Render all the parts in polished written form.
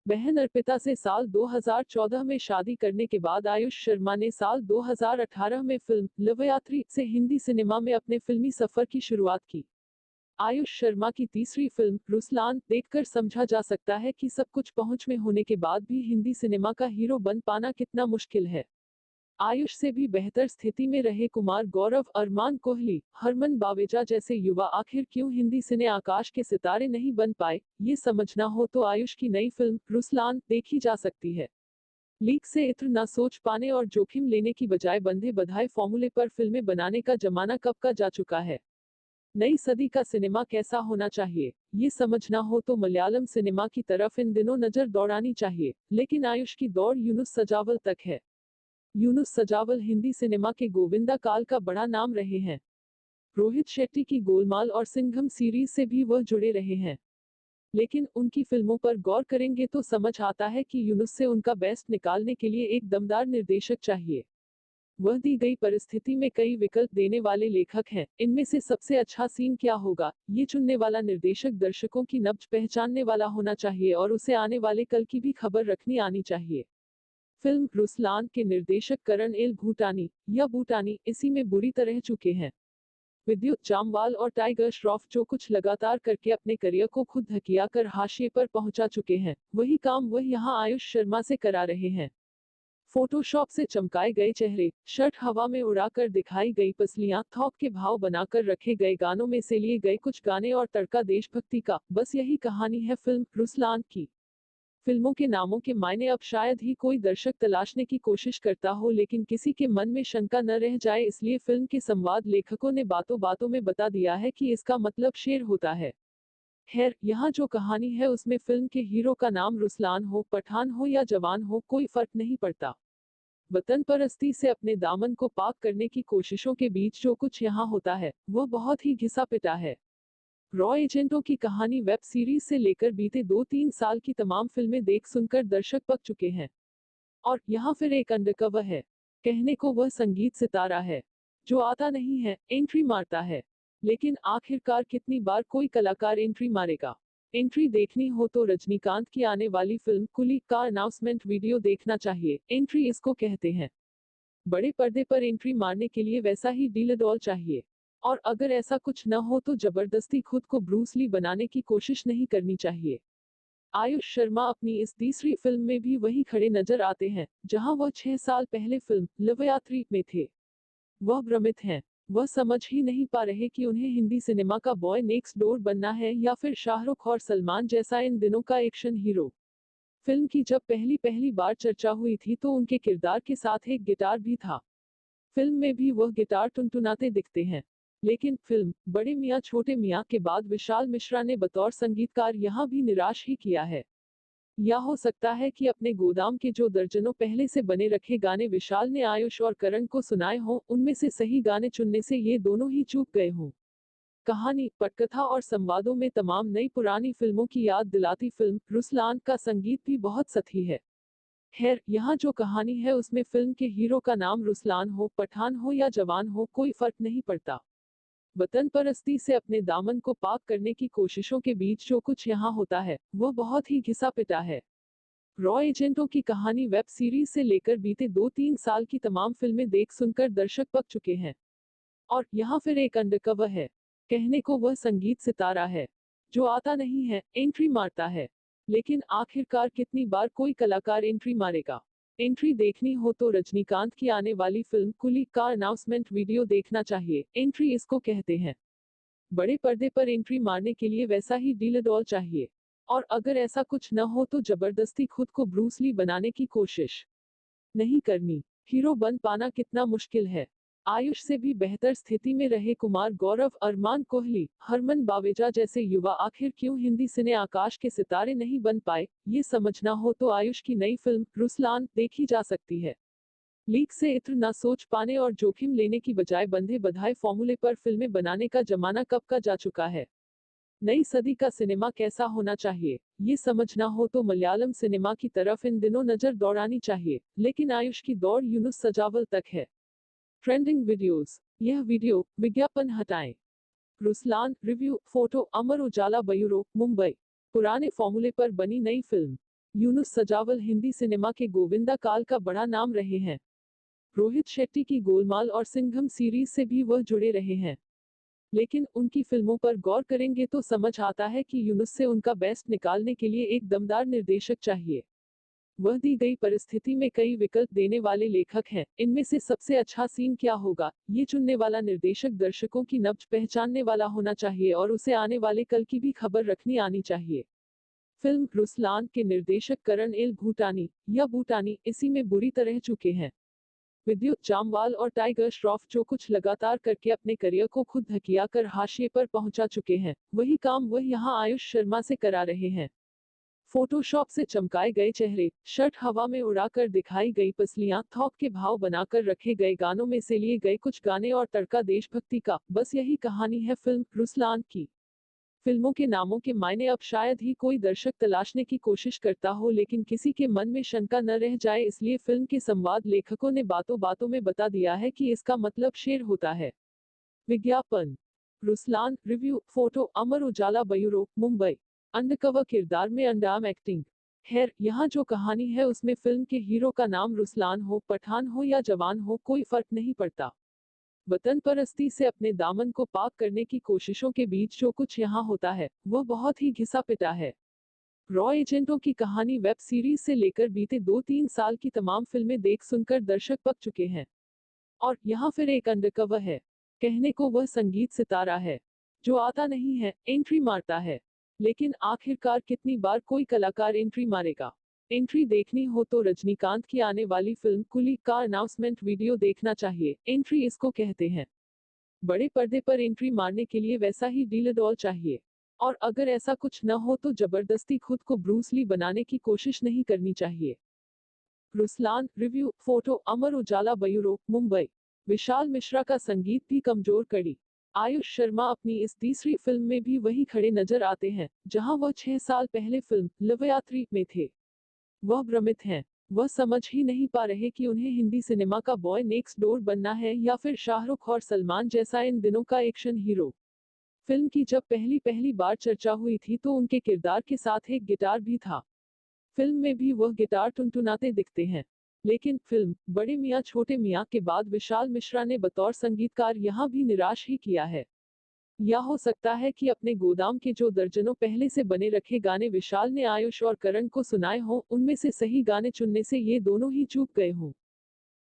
बहन अर्पिता से साल 2014 में शादी करने के बाद आयुष शर्मा ने साल 2018 में फिल्म लवयात्री से हिंदी सिनेमा में अपने फिल्मी सफर की शुरुआत की। आयुष शर्मा की तीसरी फिल्म रुस्लान देखकर समझा जा सकता है कि सब कुछ पहुंच में होने के बाद भी हिंदी सिनेमा का हीरो बन पाना कितना मुश्किल है। आयुष से भी बेहतर स्थिति में रहे कुमार गौरव, अरमान कोहली, हरमन बावेजा जैसे युवा आखिर क्यों हिंदी सिने आकाश के सितारे नहीं बन पाए, ये समझना हो तो आयुष की नई फिल्म रुस्लान देखी जा सकती है। लीक से इत्र न सोच पाने और जोखिम लेने की बजाय बंधे बधाए फॉर्मूले पर फिल्में बनाने का जमाना कब का जा चुका है। नई सदी का सिनेमा कैसा होना चाहिए, ये समझना हो तो मलयालम सिनेमा की तरफ इन दिनों नजर दौड़ानी चाहिए, लेकिन आयुष की दौड़ यूनुस सजावल तक है। यूनुस सजावल हिंदी सिनेमा के गोविंदा काल का बड़ा नाम रहे हैं। रोहित शेट्टी की गोलमाल और सिंघम सीरीज से भी वह जुड़े रहे हैं। लेकिन उनकी फिल्मों पर गौर करेंगे तो समझ आता है कि यूनुस से उनका बेस्ट निकालने के लिए एक दमदार निर्देशक चाहिए। वह दी गई परिस्थिति में कई विकल्प देने वाले लेखक हैं, इनमें से सबसे अच्छा सीन क्या होगा, ये चुनने वाला निर्देशक दर्शकों की नब्ज पहचानने वाला होना चाहिए और उसे आने वाले कल की भी खबर रखनी आनी चाहिए। फिल्म रुस्लान के निर्देशक करण एल भूटानी या भूटानी इसी में बुरी तरह चुके हैं। विद्युत जामवाल और टाइगर श्रॉफ जो कुछ लगातार करके अपने करियर को खुद धकिया कर हाशिए पर पहुंचा चुके हैं, वही काम वह यहां आयुष शर्मा से करा रहे हैं। फोटोशॉप से चमकाए गए चेहरे, शर्ट हवा में उड़ाकर दिखाई गई पसलियां, थोक के भाव बनाकर रखे गए गानों में से लिए गए कुछ गाने और तड़का देशभक्ति का, बस यही कहानी है फिल्म रुस्लान की। फिल्मों के नामों के मायने अब शायद ही कोई दर्शक तलाशने की कोशिश करता हो, लेकिन किसी के मन में शंका न रह जाए इसलिए फिल्म के संवाद लेखकों ने बातों बातों में बता दिया है कि इसका मतलब शेर होता है। खैर, यहाँ जो कहानी है उसमें फिल्म के हीरो का नाम रुस्लान हो, पठान हो या जवान हो, कोई फर्क नहीं पड़ता। वतन परस्ती से अपने दामन को पाक करने की कोशिशों के बीच जो कुछ यहाँ होता है, वह बहुत ही घिसा पिटा है। रॉ एजेंटों की कहानी वेब सीरीज से लेकर बीते 2-3 साल की तमाम फिल्में देख सुनकर दर्शक पक चुके हैं। और यहाँ फिर एक अंडरकवर है। कहने को वह संगीत सितारा है, जो आता नहीं है, एंट्री मारता है। लेकिन आखिरकार कितनी बार कोई कलाकार एंट्री मारेगा? एंट्री देखनी हो तो रजनीकांत की आने वाली फिल्म कुली का अनाउंसमेंट वीडियो देखना चाहिए। एंट्री इसको कहते हैं। बड़े पर्दे पर एंट्री मारने के लिए वैसा ही डील चाहिए। और अगर ऐसा कुछ न हो तो जबरदस्ती खुद को ब्रूस ली बनाने की कोशिश नहीं करनी चाहिए। आयुष शर्मा अपनी इस तीसरी फिल्म में भी वही खड़े नजर आते हैं, जहां वह 6 साल पहले फिल्म लवयात्री में थे। वह भ्रमित हैं। वह समझ ही नहीं पा रहे कि उन्हें हिंदी सिनेमा का बॉय नेक्स्ट डोर बनना है या फिर शाहरुख और सलमान जैसा इन दिनों का एक्शन हीरो। फिल्म की जब पहली पहली बार चर्चा हुई थी तो उनके किरदार के साथ एक गिटार भी था। फिल्म में भी वह गिटार टुनटुनाते दिखते हैं। लेकिन फिल्म बड़े मियां छोटे मियां के बाद विशाल मिश्रा ने बतौर संगीतकार यहां भी निराश ही किया है। या हो सकता है कि अपने गोदाम के जो दर्जनों पहले से बने रखे गाने विशाल ने आयुष और करण को सुनाए हों, उनमें से सही गाने चुनने से ये दोनों ही चूक गए हों। कहानी, पटकथा और संवादों में तमाम नई पुरानी फिल्मों की याद दिलाती फिल्म रुस्लान का संगीत भी बहुत सही है। खैर, यहाँ जो कहानी है उसमें फिल्म के हीरो का नाम रुस्लान हो, पठान हो या जवान हो, कोई फर्क नहीं पड़ता। वतन परस्ती से अपने दामन को पाक करने की कोशिशों के बीच जो कुछ यहाँ होता है, वह बहुत ही घिसा पिटा है। रॉ एजेंटों की कहानी वेब सीरीज से लेकर बीते 2-3 साल की तमाम फिल्में देख सुनकर दर्शक पक चुके हैं। और यहाँ फिर एक अंडरकवर है। कहने को वह संगीत सितारा है, जो आता नहीं है, एंट्री मारता है। लेकिन आखिरकार कितनी बार कोई कलाकार एंट्री मारेगा? एंट्री देखनी हो तो रजनीकांत की आने वाली फिल्म कुली का अनाउंसमेंट वीडियो देखना चाहिए। एंट्री इसको कहते हैं। बड़े पर्दे पर एंट्री मारने के लिए वैसा ही डील चाहिए। और अगर ऐसा कुछ न हो तो जबरदस्ती खुद को ब्रूस ली बनाने की कोशिश नहीं करनी। हीरो बन पाना कितना मुश्किल है। आयुष से भी बेहतर स्थिति में रहे कुमार गौरव, अरमान कोहली, हरमन बावेजा जैसे युवा आखिर क्यों हिंदी सिने आकाश के सितारे नहीं बन पाए, ये समझना हो तो आयुष की नई फिल्म रुस्लान देखी जा सकती है। लीक से इत्र न सोच पाने और जोखिम लेने की बजाय बंधे बधाए फॉर्मूले पर फिल्में बनाने का जमाना कब का जा चुका है। नई सदी का सिनेमा कैसा होना चाहिए, ये समझना हो तो मलयालम सिनेमा की तरफ इन दिनों नजर दौड़ानी चाहिए, लेकिन आयुष की दौड़ यूनुस सजावल तक है। Trending videos. यह वीडियो विज्ञापन हटाएं। Ruslan review photo Amar Ujala bureau Mumbai. पुराने फॉर्मूले पर बनी नई फिल्म। यूनुस सजावल हिंदी सिनेमा के गोविंदा काल का बड़ा नाम रहे हैं। रोहित शेट्टी की गोलमाल और सिंघम सीरीज से भी वह जुड़े रहे हैं। लेकिन उनकी फिल्मों पर गौर करेंगे तो समझ आता है कि यूनुस से उनका बेस्ट निकालने के लिए एक दमदार निर्देशक चाहिए। वह दी गई परिस्थिति में कई विकल्प देने वाले लेखक हैं। इनमें से सबसे अच्छा सीन क्या होगा, ये चुनने वाला निर्देशक दर्शकों की नब्ज पहचानने वाला होना चाहिए और उसे आने वाले कल की भी खबर रखनी आनी चाहिए। फिल्म रुसलान के निर्देशक करण एल भूटानी या भूटानी इसी में बुरी तरह चुके हैं। विद्युत जामवाल और टाइगर श्रॉफ जो कुछ लगातार करके अपने करियर को खुद धकिया कर हाशिए पर पहुंचा चुके हैं, वही काम वह यहां आयुष शर्मा से करा रहे हैं। फोटोशॉप से चमकाए गए चेहरे, शर्ट हवा में उड़ाकर दिखाई गई पसलियां, थोक के भाव बनाकर रखे गए गानों में से लिए गए कुछ गाने और तड़का देशभक्ति का, बस यही कहानी है फिल्म रुसलान की। फिल्मों के नामों के मायने अब शायद ही कोई दर्शक तलाशने की कोशिश करता हो, लेकिन किसी के मन में शंका न रह जाए इसलिए फिल्म के संवाद लेखकों ने बातों बातों में बता दिया है कि इसका मतलब शेर होता है। विज्ञापन। Ruslaan review photo Amar Ujala bureau Mumbai. Undercover किरदार में अंडाम एक्टिंग। खैर, यहाँ जो कहानी है उसमें फिल्म के हीरो का नाम रुसलान हो, पठान हो या जवान हो, कोई फर्क नहीं पड़ता। वतन परस्ती से अपने दामन को पाक करने की कोशिशों के बीच जो कुछ यहाँ होता है वह बहुत ही घिसा पिटा है। रॉ एजेंटों की कहानी वेब सीरीज से लेकर बीते 2-3 साल की तमाम फिल्में देख सुनकर दर्शक पक चुके हैं। और यहाँ फिर एक अंडरकवर है। कहने को वह संगीत सितारा है जो आता नहीं है, एंट्री मारता है। लेकिन आखिरकार कितनी बार कोई कलाकार एंट्री मारेगा? एंट्री देखनी हो तो रजनीकांत की आने वाली फिल्म कुली का अनाउंसमेंट वीडियो देखना चाहिए। एंट्री इसको कहते हैं। बड़े पर्दे पर एंट्री मारने के लिए वैसा ही डीलडॉल चाहिए। और अगर ऐसा कुछ न हो तो जबरदस्ती खुद को ब्रूस ली बनाने की कोशिश नहीं करनी चाहिए। Ruslaan review photo Amar Ujala bureau Mumbai. Vishal Mishra का संगीत भी कमजोर कड़ी। आयुष शर्मा अपनी इस तीसरी फिल्म में भी वही खड़े नजर आते हैं जहां वह 6 साल पहले फिल्म लवयात्री में थे। वह भ्रमित हैं। वह समझ ही नहीं पा रहे कि उन्हें हिंदी सिनेमा का बॉय नेक्स्ट डोर बनना है या फिर शाहरुख और सलमान जैसा इन दिनों का एक्शन हीरो। फिल्म की जब पहली पहली बार चर्चा हुई थी तो उनके किरदार के साथ एक गिटार भी था। फिल्म में भी वह गिटार टुनटुनाते दिखते हैं। लेकिन फिल्म बड़े मियां छोटे मियां के बाद विशाल मिश्रा ने बतौर संगीतकार यहां भी निराश ही किया है। या हो सकता है कि अपने गोदाम के जो दर्जनों पहले से बने रखे गाने विशाल ने आयुष और करण को सुनाए हों, उनमें से सही गाने चुनने से ये दोनों ही चूक गए हों।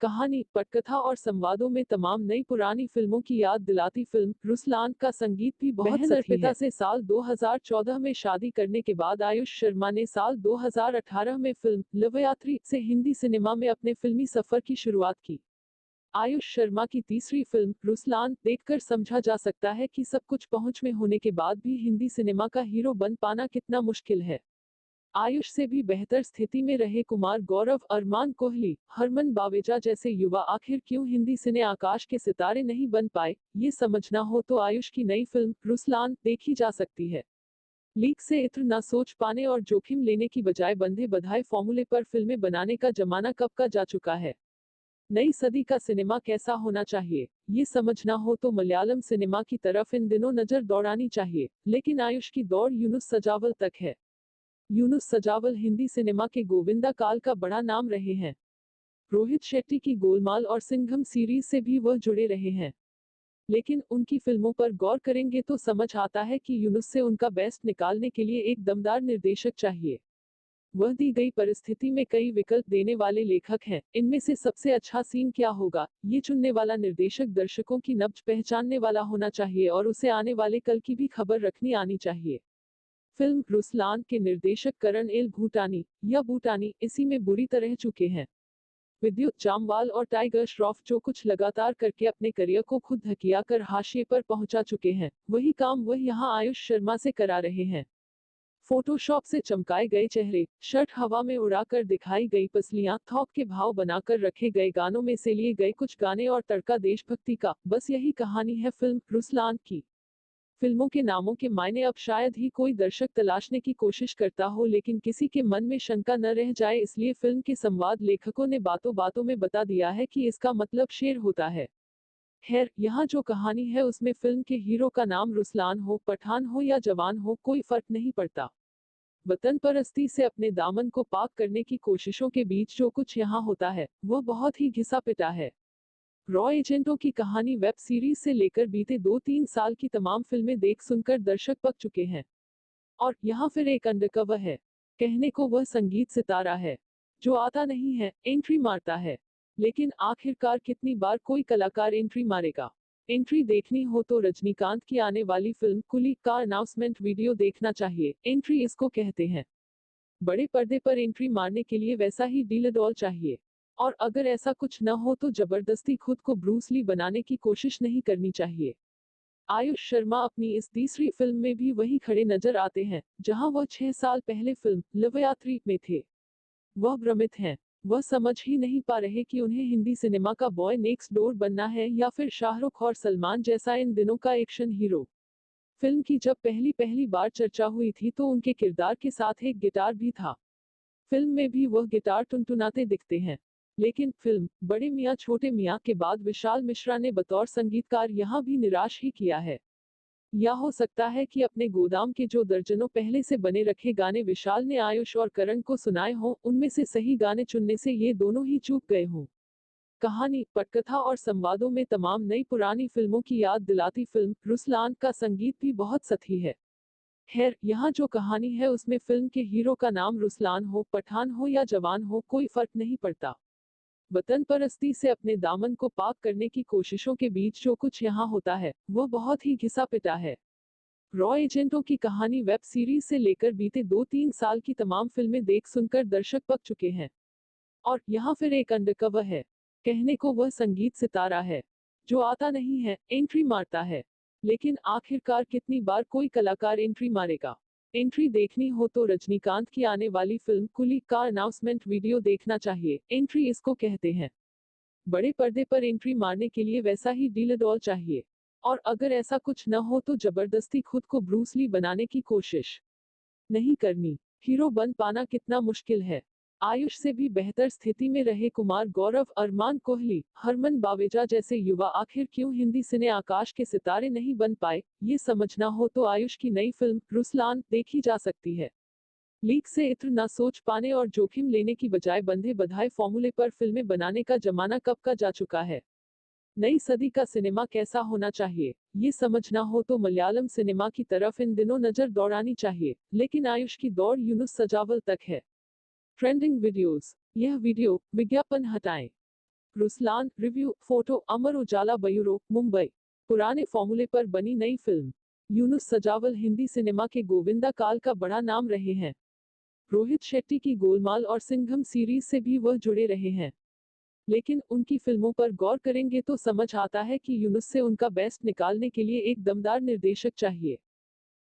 कहानी, पटकथा और संवादों में तमाम नई पुरानी फिल्मों की याद दिलाती फिल्म रुसलान का संगीत भी बहुत सही है। से साल 2014 में शादी करने के बाद आयुष शर्मा ने साल 2018 में फिल्म लवयात्री से हिंदी सिनेमा में अपने फिल्मी सफर की शुरुआत की। आयुष शर्मा की तीसरी फिल्म रुसलान देखकर समझा जा सकता है कि सब कुछ पहुंच में होने के बाद भी हिंदी सिनेमा का हीरो बन पाना कितना मुश्किल है। आयुष से भी बेहतर स्थिति में रहे कुमार गौरव, अरमान कोहली, हरमन बावेजा जैसे युवा आखिर क्यों हिंदी सिने आकाश के सितारे नहीं बन पाए, ये समझना हो तो आयुष की नई फिल्म रुसलान देखी जा सकती है। लीक से इत्र न सोच पाने और जोखिम लेने की बजाय बंधे बधाए फॉर्मूले पर फिल्में बनाने का जमाना कब का जा चुका है। नई सदी का सिनेमा कैसा होना चाहिए, ये समझना हो तो मलयालम सिनेमा की तरफ इन दिनों नजर दौड़ानी चाहिए, लेकिन आयुष की दौड़ यूनुस सजावल तक है। यूनुस सजावल हिंदी सिनेमा के गोविंदा काल का बड़ा नाम रहे हैं। रोहित शेट्टी की गोलमाल और सिंघम सीरीज से भी वह जुड़े रहे हैं। लेकिन उनकी फिल्मों पर गौर करेंगे तो समझ आता है कि यूनुस से उनका बेस्ट निकालने के लिए एक दमदार निर्देशक चाहिए। वह दी गई परिस्थिति में कई विकल्प देने वाले लेखक हैं। इनमें से सबसे अच्छा सीन क्या होगा, ये चुनने वाला निर्देशक दर्शकों की नब्ज पहचानने वाला होना चाहिए और उसे आने वाले कल की भी खबर रखनी आनी चाहिए। फिल्म रुसलान के निर्देशक करण एल भूटानी या भूटानी इसी में बुरी तरह चुके हैं। विद्युत जामवाल और टाइगर श्रॉफ जो कुछ लगातार करके अपने करियर को खुद धकिया कर हाशिए पर पहुंचा चुके हैं, वही काम वह यहाँ आयुष शर्मा से करा रहे हैं। फोटोशॉप से चमकाए गए चेहरे, शर्ट हवा में उड़ाकर दिखाई गई पसलियां, थोक के भाव बनाकर रखे गए गानों में से लिए गए कुछ गाने और तड़का देशभक्ति का, बस यही कहानी है फिल्म रुसलान की। फिल्मों के नामों के मायने अब शायद ही कोई दर्शक तलाशने की कोशिश करता हो, लेकिन किसी के मन में शंका न रह जाए इसलिए फिल्म के संवाद लेखकों ने बातों बातों में बता दिया है कि इसका मतलब शेर होता है। खैर, यहाँ जो कहानी है उसमें फिल्म के हीरो का नाम रुसलान हो, पठान हो या जवान हो, कोई फर्क नहीं पड़ता। वतन परस्ती से अपने दामन को पाक करने की कोशिशों के बीच जो कुछ यहाँ होता है वह बहुत ही घिसा पिटा है। रॉ एजेंटों की कहानी वेब सीरीज से लेकर बीते 2-3 साल की तमाम फिल्में देख सुनकर दर्शक पक चुके हैं। और यहाँ फिर एक अंडरकवर है। कहने को वह संगीत सितारा है जो आता नहीं है, एंट्री मारता है। लेकिन आखिरकार कितनी बार कोई कलाकार एंट्री मारेगा। एंट्री देखनी हो तो रजनीकांत की आने वाली फिल्म कुली का अनाउंसमेंट वीडियो देखना चाहिए। एंट्री इसको कहते हैं। बड़े पर्दे पर एंट्री मारने के लिए वैसा ही डील चाहिए। और अगर ऐसा कुछ न हो तो जबरदस्ती खुद को ब्रूस ली बनाने की कोशिश नहीं करनी चाहिए। आयुष शर्मा अपनी इस तीसरी फिल्म में भी वही खड़े नजर आते हैं जहां वह 6 साल पहले फिल्म लवयात्री में थे। वह भ्रमित हैं। वह समझ ही नहीं पा रहे कि उन्हें हिंदी सिनेमा का बॉय नेक्स्ट डोर बनना है या फिर शाहरुख और सलमान जैसा इन दिनों का एक्शन हीरो। फिल्म की जब पहली पहली बार चर्चा हुई थी तो उनके किरदार के साथ एक गिटार भी था। फिल्म में भी वह गिटार टुनटुनाते दिखते हैं। लेकिन फिल्म बड़े मियां छोटे मियां के बाद विशाल मिश्रा ने बतौर संगीतकार यहां भी निराश ही किया है। या हो सकता है कि अपने गोदाम के जो दर्जनों पहले से बने रखे गाने विशाल ने आयुष और करण को सुनाए हों, उनमें से सही गाने चुनने से ये दोनों ही चूक गए हों। कहानी, पटकथा और संवादों में तमाम नई पुरानी फिल्मों की याद दिलाती फिल्म रुसलान का संगीत भी बहुत सही है। खैर, यहाँ जो कहानी है उसमें फिल्म के हीरो का नाम रुसलान हो, पठान हो या जवान हो, कोई फर्क नहीं पड़ता। वतन परस्ती से अपने दामन को पाक करने की कोशिशों के बीच जो कुछ यहाँ होता है वह बहुत ही घिसा पिटा है। रॉ एजेंटों की कहानी वेब सीरीज से लेकर बीते 2-3 साल की तमाम फिल्में देख सुनकर दर्शक पक चुके हैं। और यहाँ फिर एक अंडरकवर है। कहने को वह संगीत सितारा है जो आता नहीं है, एंट्री मारता है। लेकिन आखिरकार कितनी बार कोई कलाकार एंट्री मारेगा। एंट्री देखनी हो तो रजनीकांत की आने वाली फिल्म कुली का अनाउंसमेंट वीडियो देखना चाहिए। एंट्री इसको कहते हैं। बड़े पर्दे पर एंट्री मारने के लिए वैसा ही डील चाहिए। और अगर ऐसा कुछ न हो तो जबरदस्ती खुद को ब्रूस ली बनाने की कोशिश नहीं करनी। हीरो बन पाना कितना मुश्किल है। आयुष से भी बेहतर स्थिति में रहे कुमार गौरव, अरमान कोहली, हरमन बावेजा जैसे युवा आखिर क्यों हिंदी सिने आकाश के सितारे नहीं बन पाए, ये समझना हो तो आयुष की नई फिल्म रुसलान देखी जा सकती है। लीक से इत्र न सोच पाने और जोखिम लेने की बजाय बंधे बधाए फॉर्मूले पर फिल्में बनाने का जमाना कब का जा चुका है। नई सदी का सिनेमा कैसा होना चाहिए, ये समझना हो तो मलयालम सिनेमा की तरफ इन दिनों नजर दौड़ानी चाहिए। लेकिन आयुष की दौड़ यूनुस सजावल तक है। Trending videos. यह वीडियो विज्ञापन हटाएं। Ruslaan review photo Amar Ujala bureau Mumbai. पुराने फॉर्मूले पर बनी नई फिल्म। यूनुस सजावल हिंदी सिनेमा के गोविंदा काल का बड़ा नाम रहे हैं। रोहित शेट्टी की गोलमाल और सिंघम सीरीज से भी वह जुड़े रहे हैं। लेकिन उनकी फिल्मों पर गौर करेंगे तो समझ आता है कि यूनुस से उनका बेस्ट निकालने के लिए एक दमदार निर्देशक चाहिए।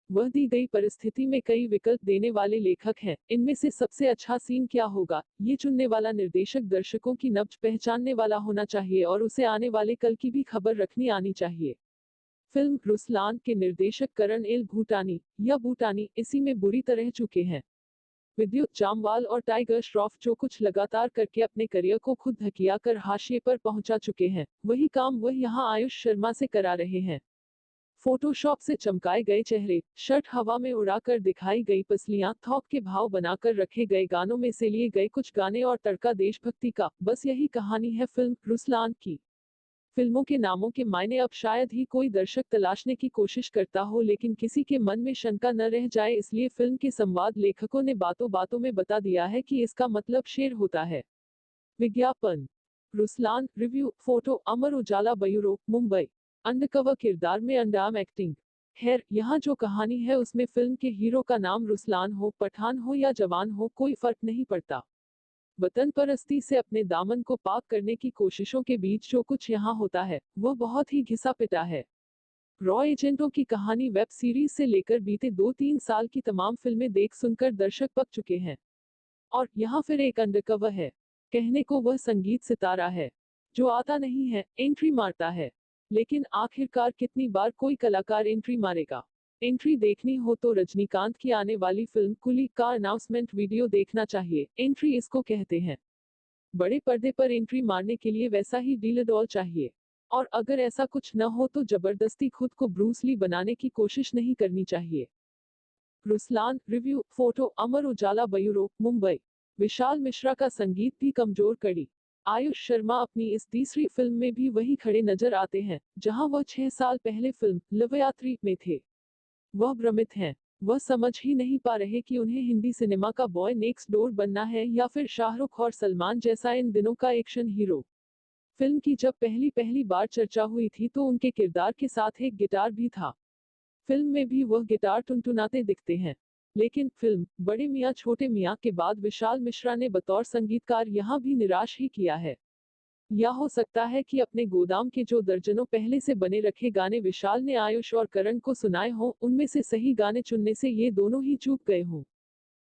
वह दी गई परिस्थिति में कई विकल्प देने वाले लेखक हैं। इनमें से सबसे अच्छा सीन क्या होगा, ये चुनने वाला निर्देशक दर्शकों की नब्ज पहचानने वाला होना चाहिए और उसे आने वाले कल की भी खबर रखनी आनी चाहिए। फिल्म रुसलान के निर्देशक करण एल भूटानी या भूटानी इसी में बुरी तरह चुके हैं। विद्युत जामवाल और टाइगर श्रॉफ जो कुछ लगातार करके अपने करियर को खुद धकिया कर हाशिए पर पहुंचा चुके हैं, वही काम वह यहाँ आयुष शर्मा से करा रहे हैं। फोटोशॉप से चमकाए गए चेहरे, शर्ट हवा में उड़ाकर दिखाई गई पसलियां, थोक के भाव बनाकर रखे गए गानों में से लिए गए कुछ गाने और तड़का देशभक्ति का, बस यही कहानी है फिल्म रुसलान की। फिल्मों के नामों के मायने अब शायद ही कोई दर्शक तलाशने की कोशिश करता हो, लेकिन किसी के मन में शंका न रह जाए इसलिए फिल्म के संवाद लेखकों ने बातों बातों में बता दिया है कि इसका मतलब शेर होता है। विज्ञापन। Ruslaan review photo Amar Ujala bureau Mumbai. Undercover किरदार में अंडाम एक्टिंग। खैर, यहाँ जो कहानी है उसमें फिल्म के हीरो का नाम रुसलान हो, पठान हो या जवान हो, कोई फर्क नहीं पड़ता। वतन परस्ती से अपने दामन को पाक करने की कोशिशों के बीच जो कुछ यहाँ होता है वह बहुत ही घिसा पिटा है। रॉ एजेंटों की कहानी वेब सीरीज से लेकर बीते 2-3 साल की तमाम फिल्में देख सुनकर दर्शक पक चुके हैं। और यहाँ फिर एक अंडरकवर है। कहने को वह संगीत सितारा है जो आता नहीं है, एंट्री मारता है। लेकिन आखिरकार कितनी बार कोई कलाकार एंट्री मारेगा। एंट्री देखनी हो तो रजनीकांत की आने वाली फिल्म कुली का अनाउंसमेंट वीडियो देखना चाहिए। एंट्री इसको कहते हैं। बड़े पर्दे पर एंट्री मारने के लिए वैसा ही डील चाहिए। और अगर ऐसा कुछ न हो तो जबरदस्ती खुद को ब्रूस ली बनाने की कोशिश नहीं करनी चाहिए। Ruslaan, review, photo, Amar Ujala bureau, Mumbai. Vishal Mishra का संगीत भी कमजोर कड़ी। आयुष शर्मा अपनी इस तीसरी फिल्म में भी वही खड़े नजर आते हैं, जहां वह 6 साल पहले फिल्म लवयात्री में थे। वह भ्रमित हैं। वह समझ ही नहीं पा रहे कि उन्हें हिंदी सिनेमा का बॉय नेक्स्ट डोर बनना है या फिर शाहरुख और सलमान जैसा इन दिनों का एक्शन हीरो। फिल्म की जब पहली पहली बार चर्चा हुई थी तो उनके किरदार के साथ एक गिटार भी था। फिल्म में भी वह गिटार टुनटुनाते दिखते हैं। लेकिन फिल्म बड़े मियां छोटे मियां के बाद विशाल मिश्रा ने बतौर संगीतकार यहां भी निराश ही किया है। या हो सकता है कि अपने गोदाम के जो दर्जनों पहले से बने रखे गाने विशाल ने आयुष और करण को सुनाए हों, उनमें से सही गाने चुनने से ये दोनों ही चूक गए हों।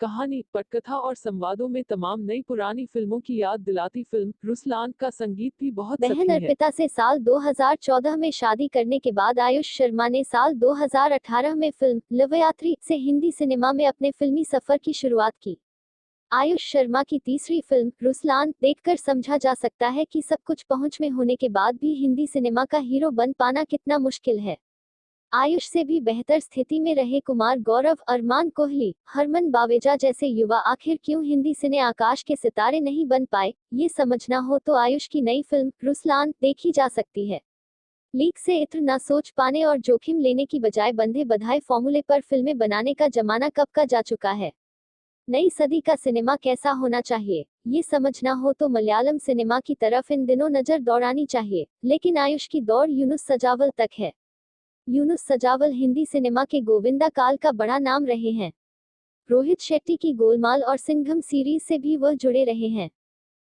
कहानी, पटकथा और संवादों में तमाम नई पुरानी फिल्मों की याद दिलाती फिल्म रुसलान का संगीत भी बहुत बहन सफी है। अर्पिता से साल 2014 में शादी करने के बाद आयुष शर्मा ने साल 2018 में फिल्म लवयात्री से हिंदी सिनेमा में अपने फिल्मी सफर की शुरुआत की। आयुष शर्मा की तीसरी फिल्म रुसलान देखकर समझा जा सकता है कि सब कुछ पहुंच में होने के बाद भी हिंदी सिनेमा का हीरो बन पाना कितना मुश्किल है। आयुष से भी बेहतर स्थिति में रहे कुमार गौरव, अरमान कोहली, हरमन बावेजा जैसे युवा आखिर क्यों हिंदी सिने आकाश के सितारे नहीं बन पाए, ये समझना हो तो आयुष की नई फिल्म रुसलान देखी जा सकती है। लीक से इत्र न सोच पाने और जोखिम लेने की बजाय बंधे बधाए फॉर्मूले पर फिल्में बनाने का जमाना कब का जा चुका है। नई सदी का सिनेमा कैसा होना चाहिए, ये समझना हो तो मलयालम सिनेमा की तरफ इन दिनों नजर दौड़ानी चाहिए, लेकिन आयुष की दौड़ यूनुस सजावल तक है। यूनुस सजावल हिंदी सिनेमा के गोविंदा काल का बड़ा नाम रहे हैं। रोहित शेट्टी की गोलमाल और सिंघम सीरीज से भी वह जुड़े रहे हैं।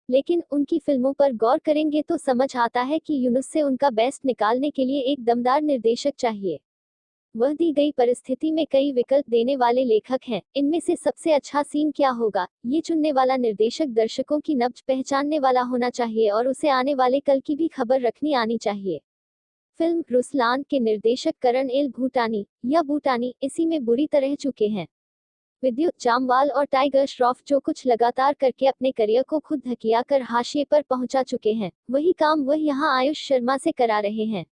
लेकिन उनकी फिल्मों पर गौर करेंगे तो समझ आता है कि यूनुस से उनका बेस्ट निकालने के लिए एक दमदार निर्देशक चाहिए। वह दी गई परिस्थिति में कई विकल्प देने वाले लेखक हैं, इनमें से सबसे अच्छा सीन क्या होगा, ये चुनने वाला निर्देशक दर्शकों की नब्ज पहचानने वाला होना चाहिए और उसे आने वाले कल की भी खबर रखनी आनी चाहिए। फिल्म रुसलान के निर्देशक करण एल भूटानी या भूटानी इसी में बुरी तरह चुके हैं। विद्युत जामवाल और टाइगर श्रॉफ जो कुछ लगातार करके अपने करियर को खुद धकिया कर हाशिए पर पहुंचा चुके हैं, वही काम वह यहां आयुष शर्मा से करा रहे हैं।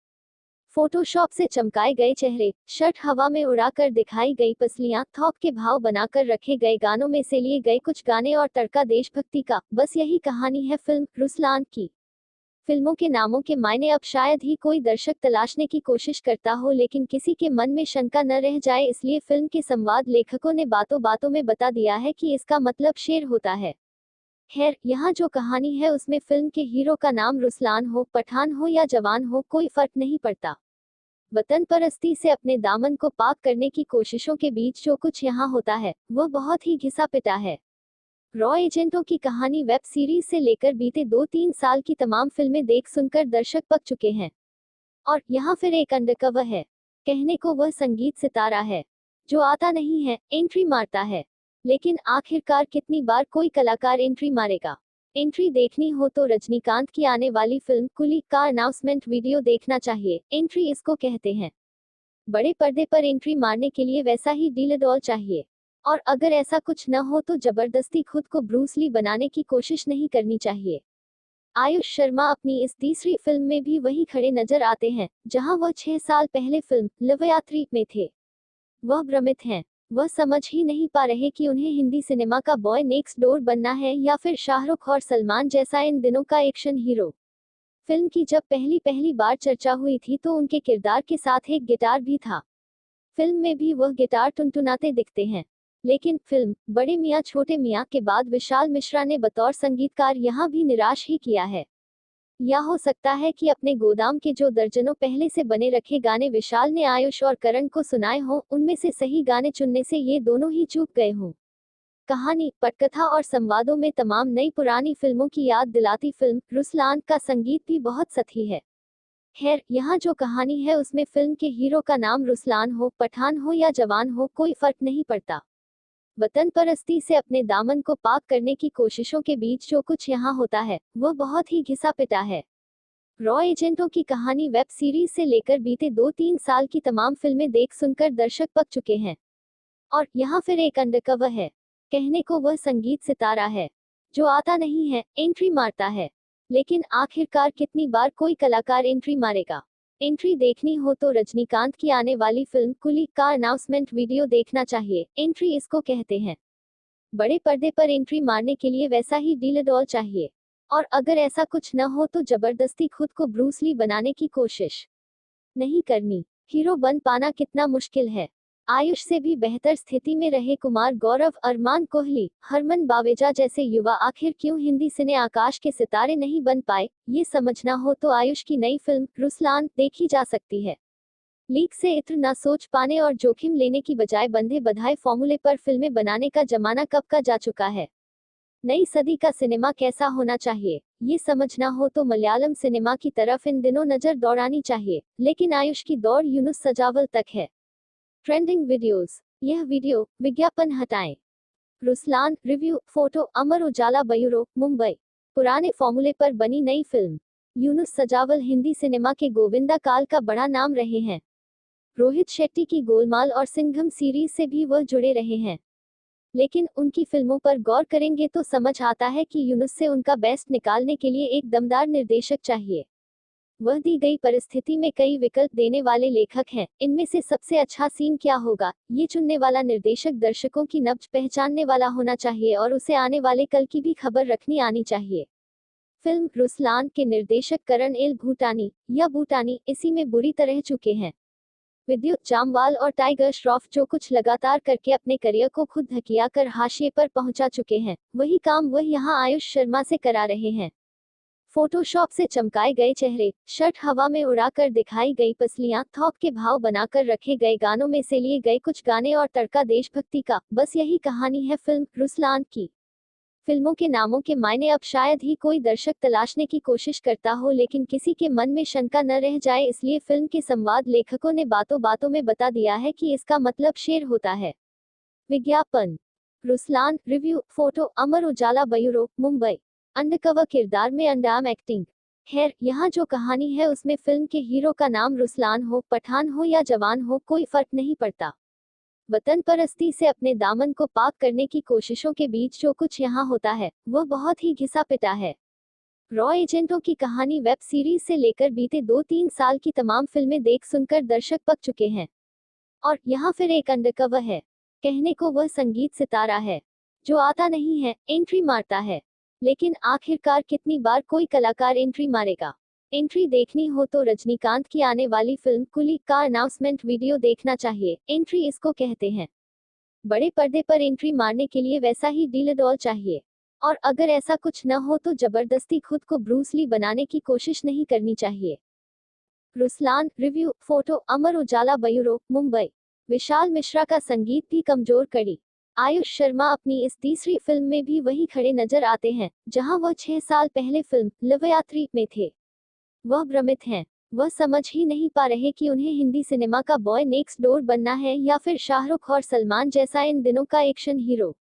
फोटोशॉप से चमकाए गए चेहरे, शर्ट हवा में उड़ाकर दिखाई गई पसलियां, थौक के भाव बनाकर रखे गए गानों में से लिए गए कुछ गाने और तड़का देशभक्ति का, बस यही कहानी है फिल्म रुसलान की। फिल्मों के नामों के मायने अब शायद ही कोई दर्शक तलाशने की कोशिश करता हो, लेकिन किसी के मन में शंका न रह जाए इसलिए फिल्म के संवाद लेखकों ने बातों बातों में बता दिया है कि इसका मतलब शेर होता है। खैर, यहाँ जो कहानी है उसमें फिल्म के हीरो का नाम रुसलान हो, पठान हो या जवान हो, कोई फर्क नहीं पड़ता। वतन परस्ती से अपने दामन को पाक करने की कोशिशों के बीच जो कुछ यहाँ होता है, वह बहुत ही घिसा पिटा है। रॉ एजेंटों की कहानी वेब सीरीज से लेकर बीते 2-3 साल की तमाम फिल्में देख सुनकर दर्शक पक चुके हैं। और यहाँ फिर एक अंडरकवर है। कहने को वह संगीत सितारा है, जो आता नहीं है, एंट्री मारता है। लेकिन आखिरकार कितनी बार कोई कलाकार एंट्री मारेगा? एंट्री देखनी हो तो रजनीकांत की आने वाली फिल्म कुली का अनाउंसमेंट वीडियो देखना चाहिए। एंट्री इसको कहते हैं। बड़े पर्दे पर एंट्री मारने के लिए वैसा ही डील चाहिए। और अगर ऐसा कुछ न हो तो जबरदस्ती खुद को ब्रूस ली बनाने की कोशिश नहीं करनी चाहिए। आयुष शर्मा अपनी इस तीसरी फिल्म में भी वही खड़े नजर आते हैं, जहां वह 6 साल पहले फिल्म लवयात्री में थे। वह भ्रमित हैं। वह समझ ही नहीं पा रहे कि उन्हें हिंदी सिनेमा का बॉय नेक्स्ट डोर बनना है या फिर शाहरुख और सलमान जैसा इन दिनों का एक्शन हीरो। फिल्म की जब पहली पहली बार चर्चा हुई थी तो उनके किरदार के साथ एक गिटार भी था। फिल्म में भी वह गिटार टुनटुनाते दिखते हैं। लेकिन फिल्म बड़े मियां छोटे मियां के बाद विशाल मिश्रा ने बतौर संगीतकार यहां भी निराश ही किया है। या हो सकता है कि अपने गोदाम के जो दर्जनों पहले से बने रखे गाने विशाल ने आयुष और करण को सुनाए हों, उनमें से सही गाने चुनने से ये दोनों ही चूक गए हों। कहानी, पटकथा और संवादों में तमाम नई पुरानी फिल्मों की याद दिलाती फिल्म रुसलान का संगीत भी बहुत सही है। खैर, यहाँ जो कहानी है उसमें फिल्म के हीरो का नाम रुसलान हो, पठान हो या जवान हो, कोई फर्क नहीं पड़ता। वतन परस्ती से अपने दामन को पाक करने की कोशिशों के बीच जो कुछ यहाँ होता है, वह बहुत ही घिसा पिटा है। रॉ एजेंटों की कहानी वेब सीरीज से लेकर बीते 2-3 साल की तमाम फिल्में देख सुनकर दर्शक पक चुके हैं। और यहाँ फिर एक अंडरकवर है। कहने को वह संगीत सितारा है, जो आता नहीं है, एंट्री मारता है। लेकिन आखिरकार कितनी बार कोई कलाकार एंट्री मारेगा? एंट्री देखनी हो तो रजनीकांत की आने वाली फिल्म कुली का अनाउंसमेंट वीडियो देखना चाहिए। एंट्री इसको कहते हैं। बड़े पर्दे पर एंट्री मारने के लिए वैसा ही डील चाहिए। और अगर ऐसा कुछ न हो तो जबरदस्ती खुद को ब्रूस ली बनाने की कोशिश नहीं करनी। हीरो बन पाना कितना मुश्किल है। आयुष से भी बेहतर स्थिति में रहे कुमार गौरव, अरमान कोहली, हरमन बावेजा जैसे युवा आखिर क्यों हिंदी सिने आकाश के सितारे नहीं बन पाए, ये समझना हो तो आयुष की नई फिल्म रुस्लान देखी जा सकती है। लीक से इत्र न सोच पाने और जोखिम लेने की बजाय बंधे बधाए फॉर्मूले पर फिल्में बनाने का जमाना कब का जा चुका है। नई सदी का सिनेमा कैसा होना चाहिए, ये समझना हो तो मलयालम सिनेमा की तरफ इन दिनों नजर दौड़ानी चाहिए, लेकिन आयुष की दौड़ यूनुस सजावल तक है। Trending videos. यह वीडियो विज्ञापन हटाएं। Ruslan review photo Amar Ujala bureau Mumbai. पुराने फॉर्मूले पर बनी नई फिल्म। यूनुस सजावल हिंदी सिनेमा के गोविंदा काल का बड़ा नाम रहे हैं। रोहित शेट्टी की गोलमाल और सिंघम सीरीज से भी वह जुड़े रहे हैं। लेकिन उनकी फिल्मों पर गौर करेंगे तो समझ आता है कि यूनुस से उनका बेस्ट निकालने के लिए एक दमदार निर्देशक चाहिए। वह दी गई परिस्थिति में कई विकल्प देने वाले लेखक हैं, इनमें से सबसे अच्छा सीन क्या होगा, ये चुनने वाला निर्देशक दर्शकों की नब्ज पहचानने वाला होना चाहिए और उसे आने वाले कल की भी खबर रखनी आनी चाहिए। फिल्म रुस्लान के निर्देशक करण एल भूटानी या भूटानी इसी में बुरी तरह चुके हैं। विद्युत जामवाल और टाइगर श्रॉफ जो कुछ लगातार करके अपने करियर को खुद धकिया कर हाशिए पर पहुंचा चुके हैं, वही काम वह यहां आयुष शर्मा से करा रहे हैं। फोटोशॉप से चमकाए गए चेहरे, शर्ट हवा में उड़ाकर दिखाई गई पसलियां, थौक के भाव बनाकर रखे गए गानों में से लिए गए कुछ गाने और तड़का देशभक्ति का, बस यही कहानी है फिल्म रुस्लान की। फिल्मों के नामों के मायने अब शायद ही कोई दर्शक तलाशने की कोशिश करता हो, लेकिन किसी के मन में शंका न रह जाए इसलिए फिल्म के संवाद लेखकों ने बातों बातों में बता दिया है कि इसका मतलब शेर होता है। विज्ञापन। Ruslan review photo Amar Ujala bureau Mumbai. Undercover किरदार में अंडाम एक्टिंग। खैर, यहाँ जो कहानी है उसमें फिल्म के हीरो का नाम रुस्लान हो, पठान हो या जवान हो, कोई फर्क नहीं पड़ता। वतन परस्ती से अपने दामन को पाक करने की कोशिशों के बीच जो कुछ यहाँ होता है वह बहुत ही घिसा पिटा है। रॉ एजेंटों की कहानी वेब सीरीज से लेकर बीते 2-3 साल की तमाम फिल्में देख सुनकर दर्शक पक चुके हैं। और यहाँ फिर एक अंडरकवर है। कहने को वह संगीत सितारा है जो आता नहीं है, एंट्री मारता है। लेकिन आखिरकार कितनी बार कोई कलाकार एंट्री मारेगा। एंट्री देखनी हो तो रजनीकांत की आने वाली फिल्म कुली का अनाउंसमेंट वीडियो देखना चाहिए। एंट्री इसको कहते हैं। बड़े पर्दे पर एंट्री मारने के लिए वैसा ही डील चाहिए। और अगर ऐसा कुछ न हो तो जबरदस्ती खुद को ब्रूस ली बनाने की कोशिश नहीं करनी चाहिए। Ruslan review photo Amar Ujala bureau Mumbai. Vishal Mishra का संगीत भी कमजोर कड़ी। आयुष शर्मा अपनी इस तीसरी फिल्म में भी वही खड़े नजर आते हैं जहां वह 6 साल पहले फिल्म लवयात्री में थे। वह भ्रमित हैं। वह समझ ही नहीं पा रहे कि उन्हें हिंदी सिनेमा का बॉय नेक्स्ट डोर बनना है या फिर शाहरुख और सलमान जैसा इन दिनों का एक्शन हीरो।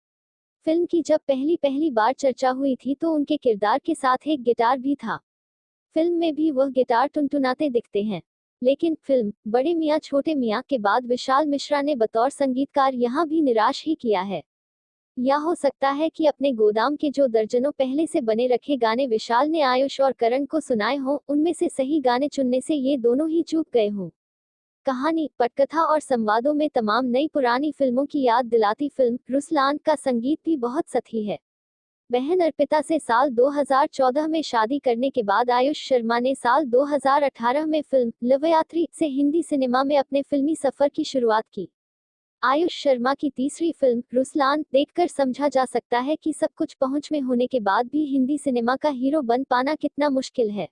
फिल्म की जब पहली बार चर्चा हुई थी तो उनके किरदार के साथ एक गिटार भी था। फिल्म में भी वह गिटार टुनटुनाते दिखते हैं। लेकिन फिल्म बड़े मियां छोटे मियां के बाद विशाल मिश्रा ने बतौर संगीतकार यहाँ भी निराश ही किया है। या हो सकता है कि अपने गोदाम के जो दर्जनों पहले से बने रखे गाने विशाल ने आयुष और करण को सुनाए हों, उनमें से सही गाने चुनने से ये दोनों ही चूक गए हों। कहानी, पटकथा और संवादों में तमाम नई पुरानी फिल्मों की याद दिलाती फिल्म रुस्लान का संगीत भी बहुत सही है। बहन अर्पिता से साल 2014 में शादी करने के बाद आयुष शर्मा ने साल 2018 में फिल्म लवयात्री से हिंदी सिनेमा में अपने फिल्मी सफर की शुरुआत की। आयुष शर्मा की तीसरी फिल्म रुस्लान देखकर समझा जा सकता है कि सब कुछ पहुंच में होने के बाद भी हिंदी सिनेमा का हीरो बन पाना कितना मुश्किल है।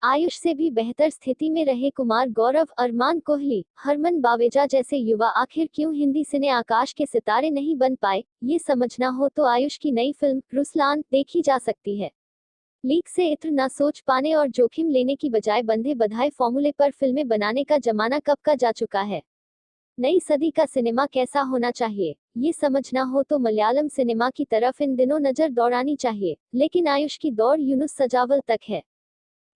आयुष से भी बेहतर स्थिति में रहे कुमार गौरव, अरमान कोहली, हरमन बावेजा जैसे युवा आखिर क्यों हिंदी सिने आकाश के सितारे नहीं बन पाए, ये समझना हो तो आयुष की नई फिल्म रुस्लान देखी जा सकती है। लीक से इत्र न सोच पाने और जोखिम लेने की बजाय बंधे बधाए फॉर्मूले पर फिल्में बनाने का जमाना कब का जा चुका है। नई सदी का सिनेमा कैसा होना चाहिए, ये समझना हो तो मलयालम सिनेमा की तरफ इन दिनों नजर दौड़ानी चाहिए, लेकिन आयुष की दौड़ यूनुस सजावल तक है।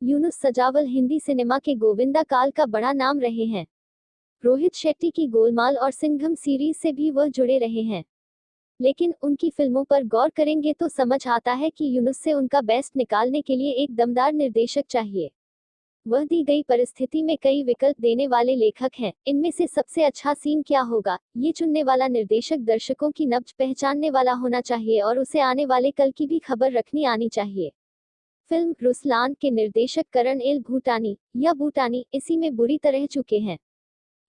यूनुस सजावल हिंदी सिनेमा के गोविंदा काल का बड़ा नाम रहे हैं। रोहित शेट्टी की गोलमाल और सिंघम सीरीज से भी वह जुड़े रहे हैं। लेकिन उनकी फिल्मों पर गौर करेंगे तो समझ आता है कि यूनुस से उनका बेस्ट निकालने के लिए एक दमदार निर्देशक चाहिए। वह दी गई परिस्थिति में कई विकल्प देने वाले लेखक हैं। इनमें से सबसे अच्छा सीन क्या होगा, ये चुनने वाला निर्देशक दर्शकों की नब्ज पहचानने वाला होना चाहिए और उसे आने वाले कल की भी खबर रखनी आनी चाहिए। फिल्म रुसलान के निर्देशक करण एल भूटानी या भूटानी इसी में बुरी तरह चुके हैं।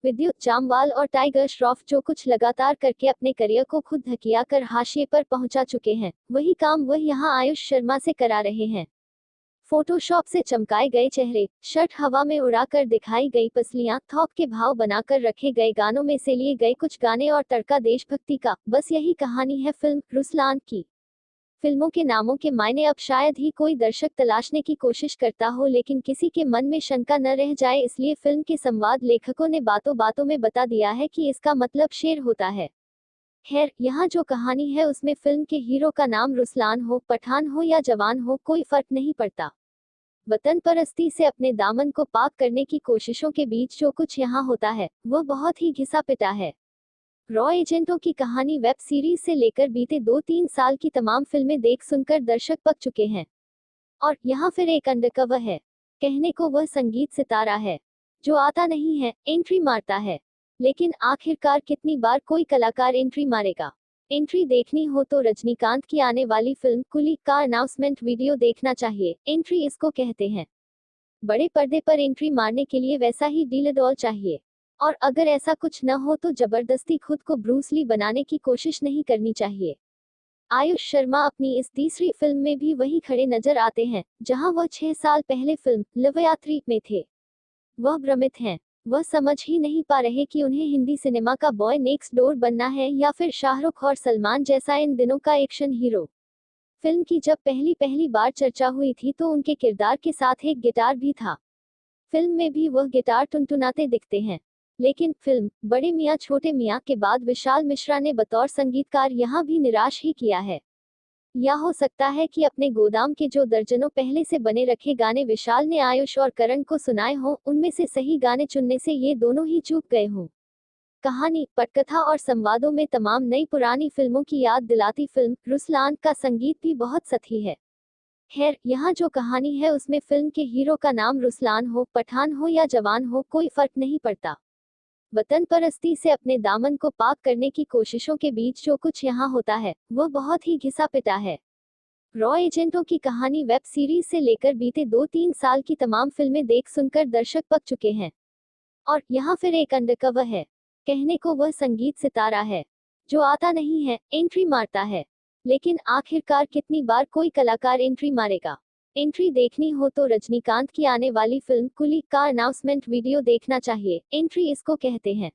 विद्युत जामवाल और टाइगर श्रॉफ जो कुछ लगातार करके अपने करियर को खुद धकिया कर हाशिए पर पहुंचा चुके हैं, वही काम वह यहां आयुष शर्मा से करा रहे हैं। फोटोशॉप से चमकाए गए चेहरे, शर्ट हवा में उड़ाकर दिखाई गई पसलियां, थोक के भाव बनाकर रखे गए गानों में से लिए गए कुछ गाने और तड़का देशभक्ति का, बस यही कहानी है फिल्म रुसलान की। फिल्मों के नामों के मायने अब शायद ही कोई दर्शक तलाशने की कोशिश करता हो, लेकिन किसी के मन में शंका न रह जाए इसलिए फिल्म के संवाद लेखकों ने बातों बातों में बता दिया है कि इसका मतलब शेर होता है। खैर, यहाँ जो कहानी है उसमें फिल्म के हीरो का नाम रुसलान हो, पठान हो या जवान हो, कोई फर्क नहीं पड़ता। वतन परस्ती से अपने दामन को पाक करने की कोशिशों के बीच जो कुछ यहाँ होता है वो बहुत ही घिसा पिटा है। रॉ एजेंटों की कहानी वेब सीरीज से लेकर बीते 2-3 साल की तमाम फिल्में देख सुनकर दर्शक पक चुके हैं। और यहाँ फिर एक अंडरकवर है, कहने को वह संगीत सितारा है जो आता नहीं है, एंट्री मारता है। लेकिन आखिरकार कितनी बार कोई कलाकार एंट्री मारेगा? एंट्री देखनी हो तो रजनीकांत की आने वाली फिल्म कुली का अनाउंसमेंट वीडियो देखना चाहिए। एंट्री इसको कहते हैं। बड़े पर्दे पर एंट्री मारने के लिए वैसा ही डील चाहिए। और अगर ऐसा कुछ न हो तो जबरदस्ती खुद को ब्रूस ली बनाने की कोशिश नहीं करनी चाहिए। आयुष शर्मा अपनी इस तीसरी फिल्म में भी वही खड़े नजर आते हैं जहां वह 6 साल पहले फिल्म लवयात्री में थे। वह भ्रमित हैं। वह समझ ही नहीं पा रहे कि उन्हें हिंदी सिनेमा का बॉय नेक्स्ट डोर बनना है या फिर शाहरुख और सलमान जैसा इन दिनों का एक्शन हीरो। फिल्म की जब पहली बार चर्चा हुई थी तो उनके किरदार के साथ एक गिटार भी था। फिल्म में भी वह गिटार टुनटुनाते दिखते हैं। लेकिन फिल्म बड़े मियां छोटे मियां के बाद विशाल मिश्रा ने बतौर संगीतकार यहाँ भी निराश ही किया है। या हो सकता है कि अपने गोदाम के जो दर्जनों पहले से बने रखे गाने विशाल ने आयुष और करण को सुनाए हों, उनमें से सही गाने चुनने से ये दोनों ही चूक गए हों। कहानी, पटकथा और संवादों में तमाम नई पुरानी फिल्मों की याद दिलाती फिल्म रुसलान का संगीत भी बहुत सही है। खैर, यहाँ जो कहानी है उसमें फिल्म के हीरो का नाम रुसलान हो, पठान हो या जवान हो, कोई फर्क नहीं पड़ता। वतन परस्ती से अपने दामन को पाक करने की कोशिशों के बीच जो कुछ यहाँ होता है वह बहुत ही घिसा पिटा है। रॉ एजेंटों की कहानी वेब सीरीज से लेकर बीते 2-3 साल की तमाम फिल्में देख सुनकर दर्शक पक चुके हैं। और यहाँ फिर एक अंडरकवर है, कहने को वह संगीत सितारा है जो आता नहीं है, एंट्री मारता है। लेकिन आखिरकार कितनी बार कोई कलाकार एंट्री मारेगा? एंट्री देखनी हो तो रजनीकांत की आने वाली फिल्म कुली का अनाउंसमेंट वीडियो देखना चाहिए। एंट्री इसको कहते हैं।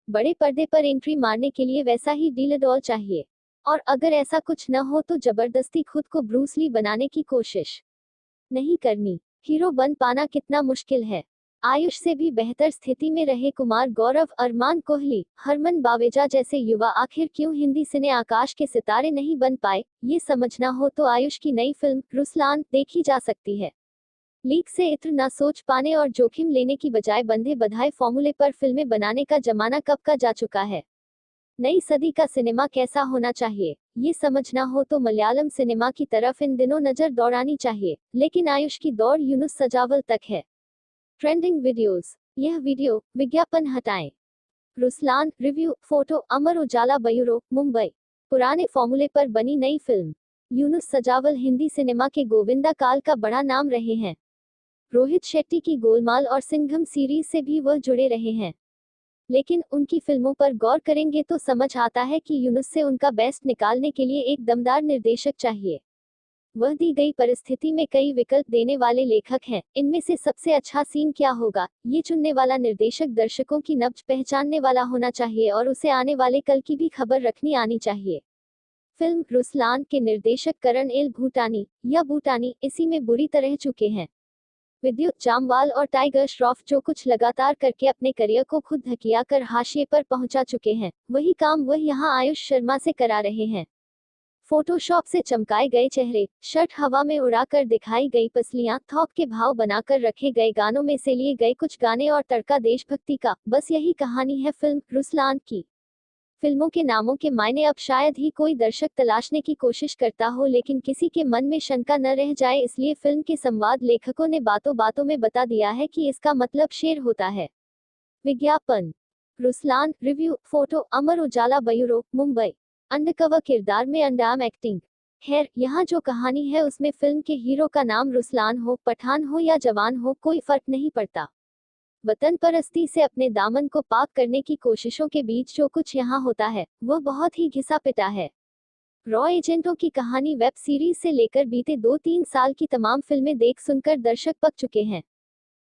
बड़े पर्दे पर एंट्री मारने के लिए वैसा ही डील चाहिए। और अगर ऐसा कुछ न हो तो जबरदस्ती खुद को ब्रूस ली बनाने की कोशिश नहीं करनी। हीरो बन पाना कितना मुश्किल है। आयुष से भी बेहतर स्थिति में रहे कुमार गौरव, अरमान कोहली, हरमन बावेजा जैसे युवा आखिर क्यों हिंदी सिने आकाश के सितारे नहीं बन पाए, ये समझना हो तो आयुष की नई फिल्म रुसलान देखी जा सकती है। लीक से इत्र न सोच पाने और जोखिम लेने की बजाय बंधे बधाए फॉर्मूले पर फिल्में बनाने का जमाना कब का जा चुका है। नई सदी का सिनेमा कैसा होना चाहिए, ये समझना हो तो मलयालम सिनेमा की तरफ इन दिनों नजर दौड़ानी चाहिए। लेकिन आयुष की दौड़ यूनुस सजावल तक है। Trending videos. यह वीडियो विज्ञापन हटाएं। Ruslaan review photo Amar Ujala bureau Mumbai. पुराने फॉर्मूले पर बनी नई फिल्म। यूनुस सजावल हिंदी सिनेमा के गोविंदा काल का बड़ा नाम रहे हैं। रोहित शेट्टी की गोलमाल और सिंघम सीरीज से भी वह जुड़े रहे हैं। लेकिन उनकी फिल्मों पर गौर करेंगे तो समझ आता है कि यूनुस से उनका बेस्ट निकालने के लिए एक दमदार निर्देशक चाहिए। वह दी गई परिस्थिति में कई विकल्प देने वाले लेखक हैं। इनमें से सबसे अच्छा सीन क्या होगा, ये चुनने वाला निर्देशक दर्शकों की नब्ज पहचानने वाला होना चाहिए और उसे आने वाले कल की भी खबर रखनी आनी चाहिए। फिल्म रुसलान के निर्देशक करण एल भूटानी या भूटानी इसी में बुरी तरह चुके हैं। विद्युत जामवाल और टाइगर श्रॉफ जो कुछ लगातार करके अपने करियर को खुद धकिया कर हाशिए पर पहुंचा चुके हैं, वही काम वह यहाँ आयुष शर्मा से करा रहे हैं। फोटोशॉप से चमकाए गए चेहरे, शर्ट हवा में उड़ाकर दिखाई गई पसलियां, थोक के भाव बनाकर रखे गए गानों में से लिए गए कुछ गाने और तड़का देशभक्ति का, बस यही कहानी है फिल्म रुसलान की। फिल्मों के नामों के मायने अब शायद ही कोई दर्शक तलाशने की कोशिश करता हो, लेकिन किसी के मन में शंका न रह जाए इसलिए फिल्म के संवाद लेखकों ने बातों बातों में बता दिया है कि इसका मतलब शेर होता है। विज्ञापन। Ruslaan review photo Amar Ujala bureau Mumbai. Undercover किरदार में अंडरआर्म एक्टिंग। खैर, यहाँ जो कहानी है उसमें फिल्म के हीरो का नाम रुसलान हो, पठान हो या जवान हो, कोई फर्क नहीं पड़ता। वतन परस्ती से अपने दामन को पाक करने की कोशिशों के बीच जो कुछ यहाँ होता है वह बहुत ही घिसा पिटा है। रॉ एजेंटों की कहानी वेब सीरीज से लेकर बीते 2-3 साल की तमाम फिल्में देख सुनकर दर्शक पक चुके हैं।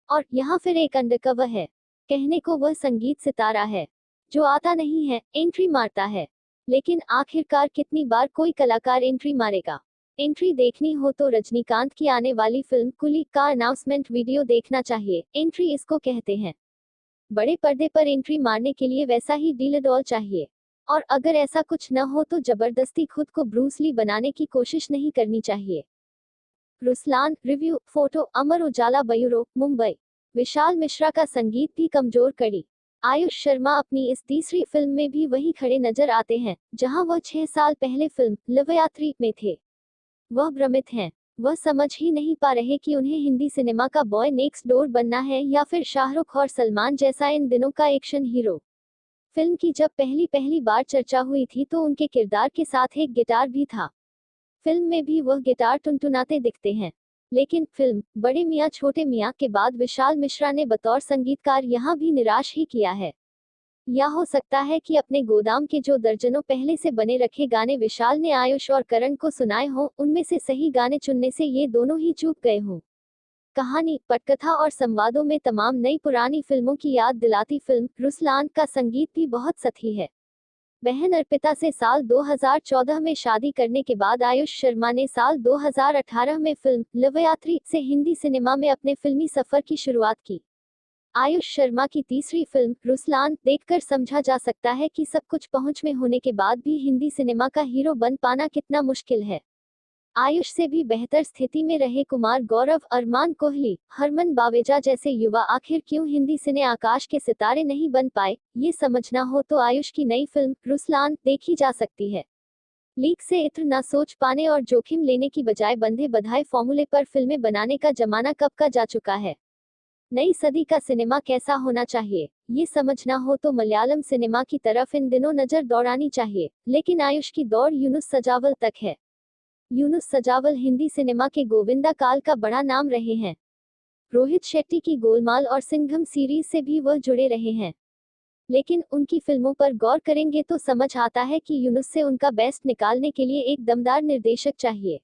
और यहाँ फिर एक अंडरकवर है। कहने को वह संगीत सितारा है जो आता नहीं है, एंट्री मारता है। लेकिन आखिरकार कितनी बार कोई कलाकार एंट्री मारेगा? एंट्री देखनी हो तो रजनीकांत की आने वाली फिल्म कुली का अनाउंसमेंट वीडियो देखना चाहिए। एंट्री इसको कहते हैं। बड़े पर्दे पर एंट्री मारने के लिए वैसा ही डील चाहिए। और अगर ऐसा कुछ न हो तो जबरदस्ती खुद को ब्रूस ली बनाने की कोशिश नहीं करनी चाहिए। Ruslaan review photo Amar Ujala bureau Mumbai. Vishal Mishra का संगीत भी कमजोर कड़ी। आयुष शर्मा अपनी इस तीसरी फिल्म में भी वही खड़े नजर आते हैं जहां वह 6 साल पहले फिल्म लवयात्री में थे। वह भ्रमित हैं। वह समझ ही नहीं पा रहे कि उन्हें हिंदी सिनेमा का बॉय नेक्स्ट डोर बनना है या फिर शाहरुख और सलमान जैसा इन दिनों का एक्शन हीरो। फिल्म की जब पहली बार चर्चा हुई थी तो उनके किरदार के साथ एक गिटार भी था। फिल्म में भी वह गिटार टुनटुनाते दिखते हैं। लेकिन फिल्म बड़े मियां छोटे मियां के बाद विशाल मिश्रा ने बतौर संगीतकार यहाँ भी निराश ही किया है। या हो सकता है कि अपने गोदाम के जो दर्जनों पहले से बने रखे गाने विशाल ने आयुष और करण को सुनाए हों, उनमें से सही गाने चुनने से ये दोनों ही चूक गए हों। कहानी, पटकथा और संवादों में तमाम नई पुरानी फिल्मों की याद दिलाती फिल्म रुसलान का संगीत भी बहुत सही है। बहन अर्पिता से साल 2014 में शादी करने के बाद आयुष शर्मा ने साल 2018 में फिल्म लवयात्री से हिंदी सिनेमा में अपने फिल्मी सफर की शुरुआत की। आयुष शर्मा की तीसरी फिल्म रुसलान देखकर समझा जा सकता है कि सब कुछ पहुंच में होने के बाद भी हिंदी सिनेमा का हीरो बन पाना कितना मुश्किल है। आयुष से भी बेहतर स्थिति में रहे कुमार गौरव, अरमान कोहली, हरमन बावेजा जैसे युवा आखिर क्यों हिंदी सिने आकाश के सितारे नहीं बन पाए, ये समझना हो तो आयुष की नई फिल्म रुसलान देखी जा सकती है। लीक से इत्र न सोच पाने और जोखिम लेने की बजाय बंधे बधाए फॉर्मूले पर फिल्में बनाने का जमाना कब का जा चुका है। नई सदी का सिनेमा कैसा होना चाहिए, ये समझना हो तो मलयालम सिनेमा की तरफ इन दिनों नजर दौड़ानी चाहिए। लेकिन आयुष की दौड़ यूनुस सजावल तक है। यूनुस सजावल हिंदी सिनेमा के गोविंदा काल का बड़ा नाम रहे हैं। रोहित शेट्टी की गोलमाल और सिंघम सीरीज से भी वह जुड़े रहे हैं। लेकिन उनकी फिल्मों पर गौर करेंगे तो समझ आता है कि यूनुस से उनका बेस्ट निकालने के लिए एक दमदार निर्देशक चाहिए।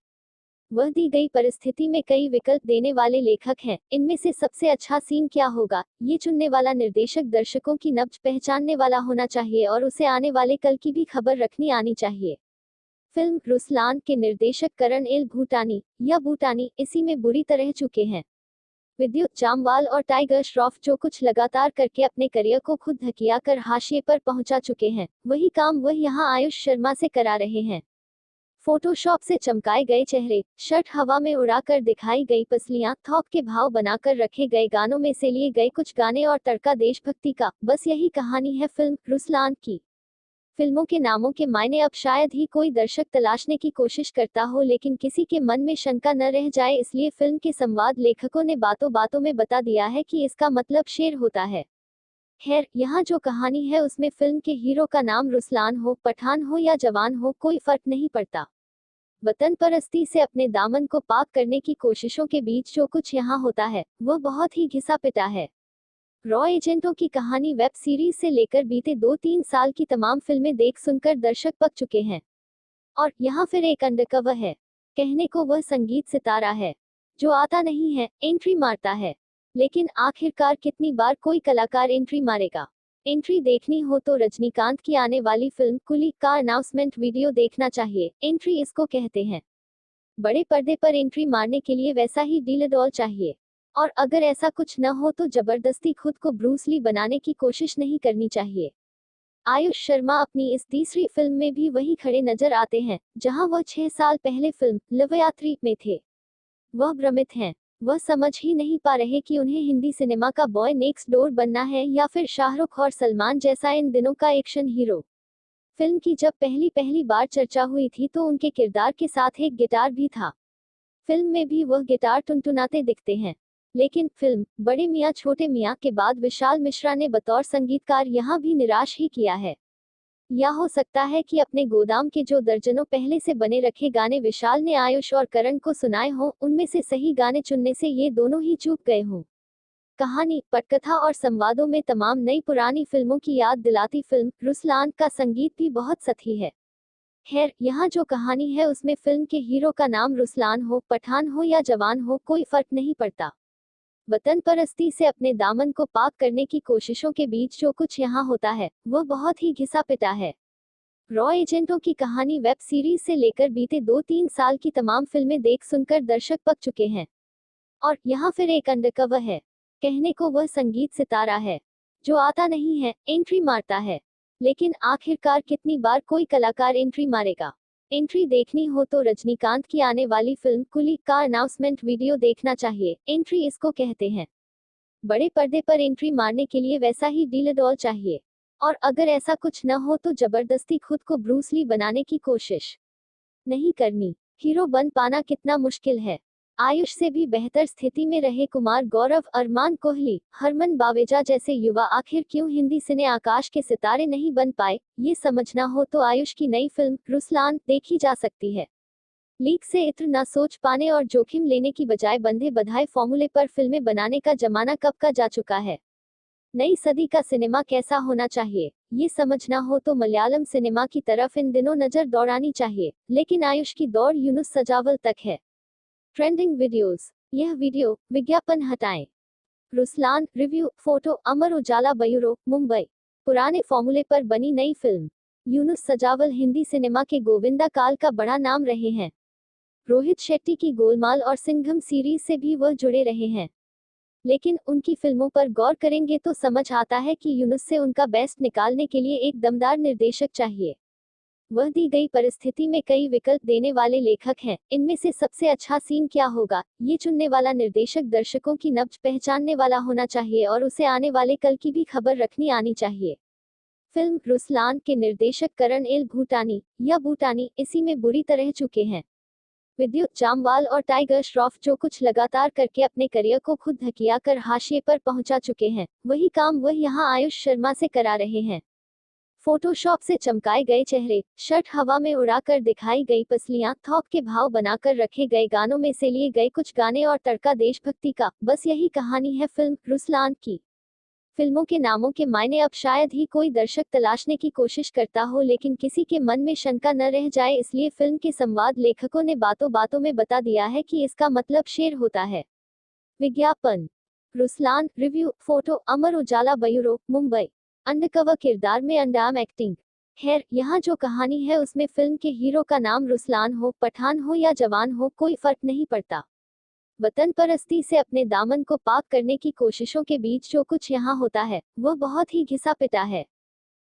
वह दी गई परिस्थिति में कई विकल्प देने वाले लेखक हैं। इनमें से सबसे अच्छा सीन क्या होगा, ये चुनने वाला निर्देशक दर्शकों की नब्ज पहचानने वाला होना चाहिए और उसे आने वाले कल की भी खबर रखनी आनी चाहिए। फिल्म रुसलान के निर्देशक करण एल भूटानी या भूटानी इसी में बुरी तरह चुके हैं। विद्युत जामवाल और टाइगर श्रॉफ जो कुछ लगातार करके अपने करियर को खुद धकिया कर हाशिए पर पहुंचा चुके हैं, वही काम वह यहाँ आयुष शर्मा से करा रहे हैं। फोटोशॉप से चमकाए गए चेहरे, शर्ट हवा में उड़ाकर दिखाई गई पसलियां, थोक के भाव बनाकर रखे गए गानों में से लिए गए कुछ गाने और तड़का देशभक्ति का, बस यही कहानी है फिल्म रुसलान की। फिल्मों के नामों के मायने अब शायद ही कोई दर्शक तलाशने की कोशिश करता हो, लेकिन किसी के मन में शंका न रह जाए इसलिए फिल्म के संवाद लेखकों ने बातों बातों में बता दिया है कि इसका मतलब शेर होता है। खैर, यहाँ जो कहानी है उसमें फिल्म के हीरो का नाम रुसलान हो, पठान हो या जवान हो, कोई फर्क नहीं पड़ता। वतन परस्ती से अपने दामन को पाक करने की कोशिशों के बीच जो कुछ यहाँ होता है वह बहुत ही घिसा पिटा है। रॉ एजेंटों की कहानी वेब सीरीज से लेकर बीते 2-3 साल की तमाम फिल्में देख सुनकर दर्शक पक चुके हैं। और यहाँ फिर एक अंडरकवर है। कहने को वह संगीत सितारा है जो आता नहीं है, एंट्री मारता है। लेकिन आखिरकार कितनी बार कोई कलाकार एंट्री मारेगा? एंट्री देखनी हो तो रजनीकांत की आने वाली फिल्म कुली का अनाउंसमेंट वीडियो देखना चाहिए। एंट्री इसको कहते हैं। बड़े पर्दे पर एंट्री मारने के लिए वैसा ही डील चाहिए। और अगर ऐसा कुछ न हो तो जबरदस्ती खुद को ब्रूस ली बनाने की कोशिश नहीं करनी चाहिए। आयुष शर्मा अपनी इस तीसरी फिल्म में भी वही खड़े नजर आते हैं जहां वह 6 साल पहले फिल्म लवयात्री में थे। वह भ्रमित हैं। वह समझ ही नहीं पा रहे कि उन्हें हिंदी सिनेमा का बॉय नेक्स्ट डोर बनना है या फिर शाहरुख और सलमान जैसा इन दिनों का एक्शन हीरो। फिल्म की जब पहली पहली बार चर्चा हुई थी तो उनके किरदार के साथ एक गिटार भी था। फिल्म में भी वह गिटार टुनटुनाते दिखते हैं। लेकिन फिल्म बड़े मियां छोटे मियां के बाद विशाल मिश्रा ने बतौर संगीतकार यहाँ भी निराश ही किया है। या हो सकता है कि अपने गोदाम के जो दर्जनों पहले से बने रखे गाने विशाल ने आयुष और करण को सुनाए हों, उनमें से सही गाने चुनने से ये दोनों ही चूक गए हों। कहानी, पटकथा और संवादों में तमाम नई पुरानी फिल्मों की याद दिलाती फिल्म रुसलान का संगीत भी बहुत सही है। खैर, यहाँ जो कहानी है उसमें फिल्म के हीरो का नाम रुसलान हो, पठान हो या जवान हो, कोई फर्क नहीं पड़ता। वतन परस्ती से अपने दामन को पाक करने की कोशिशों के बीच जो कुछ यहाँ होता है वह बहुत ही घिसा पिटा है। रॉ एजेंटों की कहानी वेब सीरीज से लेकर बीते 2-3 साल की तमाम फिल्में देख सुनकर दर्शक पक चुके हैं। और यहाँ फिर एक अंडरकवर है। कहने को वह संगीत सितारा है जो आता नहीं है, एंट्री मारता है। लेकिन आखिरकार कितनी बार कोई कलाकार एंट्री मारेगा? एंट्री देखनी हो तो रजनीकांत की आने वाली फिल्म कुली का अनाउंसमेंट वीडियो देखना चाहिए। एंट्री इसको कहते हैं। बड़े पर्दे पर एंट्री मारने के लिए वैसा ही डील चाहिए। और अगर ऐसा कुछ न हो तो जबरदस्ती खुद को ब्रूस ली बनाने की कोशिश नहीं करनी। हीरो बन पाना कितना मुश्किल है। आयुष से भी बेहतर स्थिति में रहे कुमार गौरव, अरमान कोहली, हरमन बावेजा जैसे युवा आखिर क्यों हिंदी सिने आकाश के सितारे नहीं बन पाए, ये समझना हो तो आयुष की नई फिल्म रुसलान देखी जा सकती है। लीक से इत्र न सोच पाने और जोखिम लेने की बजाय बंधे बधाए फॉर्मूले पर फिल्में बनाने का जमाना कब का जा चुका है। नई सदी का सिनेमा कैसा होना चाहिए, ये समझना हो तो मलयालम सिनेमा की तरफ इन दिनों नजर दौड़ानी चाहिए। लेकिन आयुष की दौड़ यूनुस सजावल तक है। Trending videos. यह वीडियो विज्ञापन हटाएं। Ruslaan review photo Amar Ujala bureau Mumbai. पुराने फॉर्मूले पर बनी नई फिल्म। यूनुस सजावल हिंदी सिनेमा के गोविंदा काल का बड़ा नाम रहे हैं। रोहित शेट्टी की गोलमाल और सिंघम सीरीज से भी वह जुड़े रहे हैं। लेकिन उनकी फिल्मों पर गौर करेंगे तो समझ आता है कि यूनुस से उनका बेस्ट निकालने के लिए एक दमदार निर्देशक चाहिए। वह दी गई परिस्थिति में कई विकल्प देने वाले लेखक हैं। इनमें से सबसे अच्छा सीन क्या होगा, ये चुनने वाला निर्देशक दर्शकों की नब्ज पहचानने वाला होना चाहिए और उसे आने वाले कल की भी खबर रखनी आनी चाहिए। फिल्म रुसलान के निर्देशक करण एल भूटानी या बूटानी इसी में बुरी तरह चुके हैं। विद्युत जामवाल और टाइगर श्रॉफ जो कुछ लगातार करके अपने करियर को खुद धकिया कर हाशिए पर पहुंचा चुके हैं, वही काम वह यहाँ आयुष शर्मा से करा रहे हैं। फोटोशॉप से चमकाए गए चेहरे, शर्ट हवा में उड़ाकर दिखाई गई पसलियां, थोक के भाव बनाकर रखे गए गानों में से लिए गए कुछ गाने और तड़का देशभक्ति का, बस यही कहानी है फिल्म रुसलान की। फिल्मों के नामों के मायने अब शायद ही कोई दर्शक तलाशने की कोशिश करता हो, लेकिन किसी के मन में शंका न रह जाए इसलिए फिल्म के संवाद लेखकों ने बातों बातों में बता दिया है कि इसका मतलब शेर होता है। विज्ञापन। Ruslaan review photo Amar Ujala bureau Mumbai. Undercover किरदार में अंडाम एक्टिंग। खैर, यहाँ जो कहानी है उसमें फिल्म के हीरो का नाम रुसलान हो, पठान हो या जवान हो, कोई फर्क नहीं पड़ता। वतन परस्ती से अपने दामन को पाक करने की कोशिशों के बीच जो कुछ यहाँ होता है वह बहुत ही घिसा पिटा है।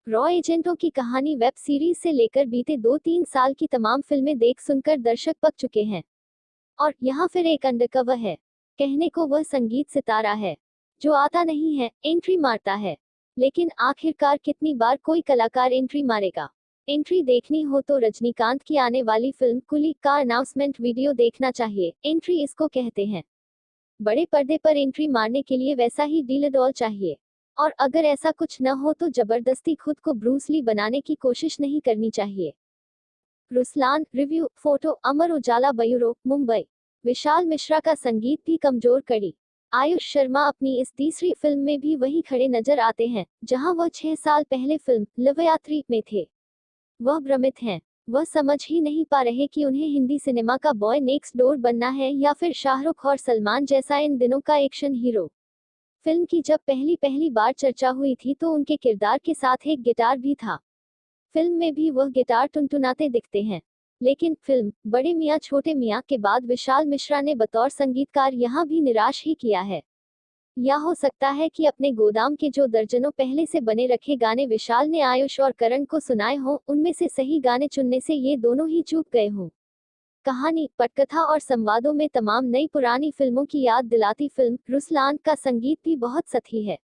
रॉ एजेंटों की कहानी वेब सीरीज से लेकर बीते 2-3 साल की तमाम फिल्में देख सुनकर दर्शक पक चुके हैं। और यहाँ फिर एक अंडरकवर है। कहने को वह संगीत सितारा है जो आता नहीं है, एंट्री मारता है। लेकिन आखिरकार कितनी बार कोई कलाकार एंट्री मारेगा? एंट्री देखनी हो तो रजनीकांत की आने वाली फिल्म कुली का अनाउंसमेंट वीडियो देखना चाहिए। एंट्री इसको कहते हैं। बड़े पर्दे पर एंट्री मारने के लिए वैसा ही डील चाहिए। और अगर ऐसा कुछ न हो तो जबरदस्ती खुद को ब्रूस ली बनाने की कोशिश नहीं करनी चाहिए। Ruslaan review photo Amar Ujala bureau Mumbai. Vishal Mishra का संगीत भी कमजोर कड़ी। आयुष शर्मा अपनी इस तीसरी फिल्म में भी वही खड़े नजर आते हैं जहां वह 6 साल पहले फिल्म लवयात्री में थे। वह भ्रमित हैं। वह समझ ही नहीं पा रहे कि उन्हें हिंदी सिनेमा का बॉय नेक्स्ट डोर बनना है या फिर शाहरुख और सलमान जैसा इन दिनों का एक्शन हीरो। फिल्म की जब पहली पहली बार चर्चा हुई थी तो उनके किरदार के साथ एक गिटार भी था। फिल्म में भी वह गिटार टुनटुनाते दिखते हैं। लेकिन फिल्म बड़े मियां छोटे मियां के बाद विशाल मिश्रा ने बतौर संगीतकार यहाँ भी निराश ही किया है। या हो सकता है कि अपने गोदाम के जो दर्जनों पहले से बने रखे गाने विशाल ने आयुष और करण को सुनाए हों, उनमें से सही गाने चुनने से ये दोनों ही चूक गए हों। कहानी, पटकथा और संवादों में तमाम नई पुरानी फिल्मों की याद दिलाती फिल्म रुसलान का संगीत भी बहुत सही है।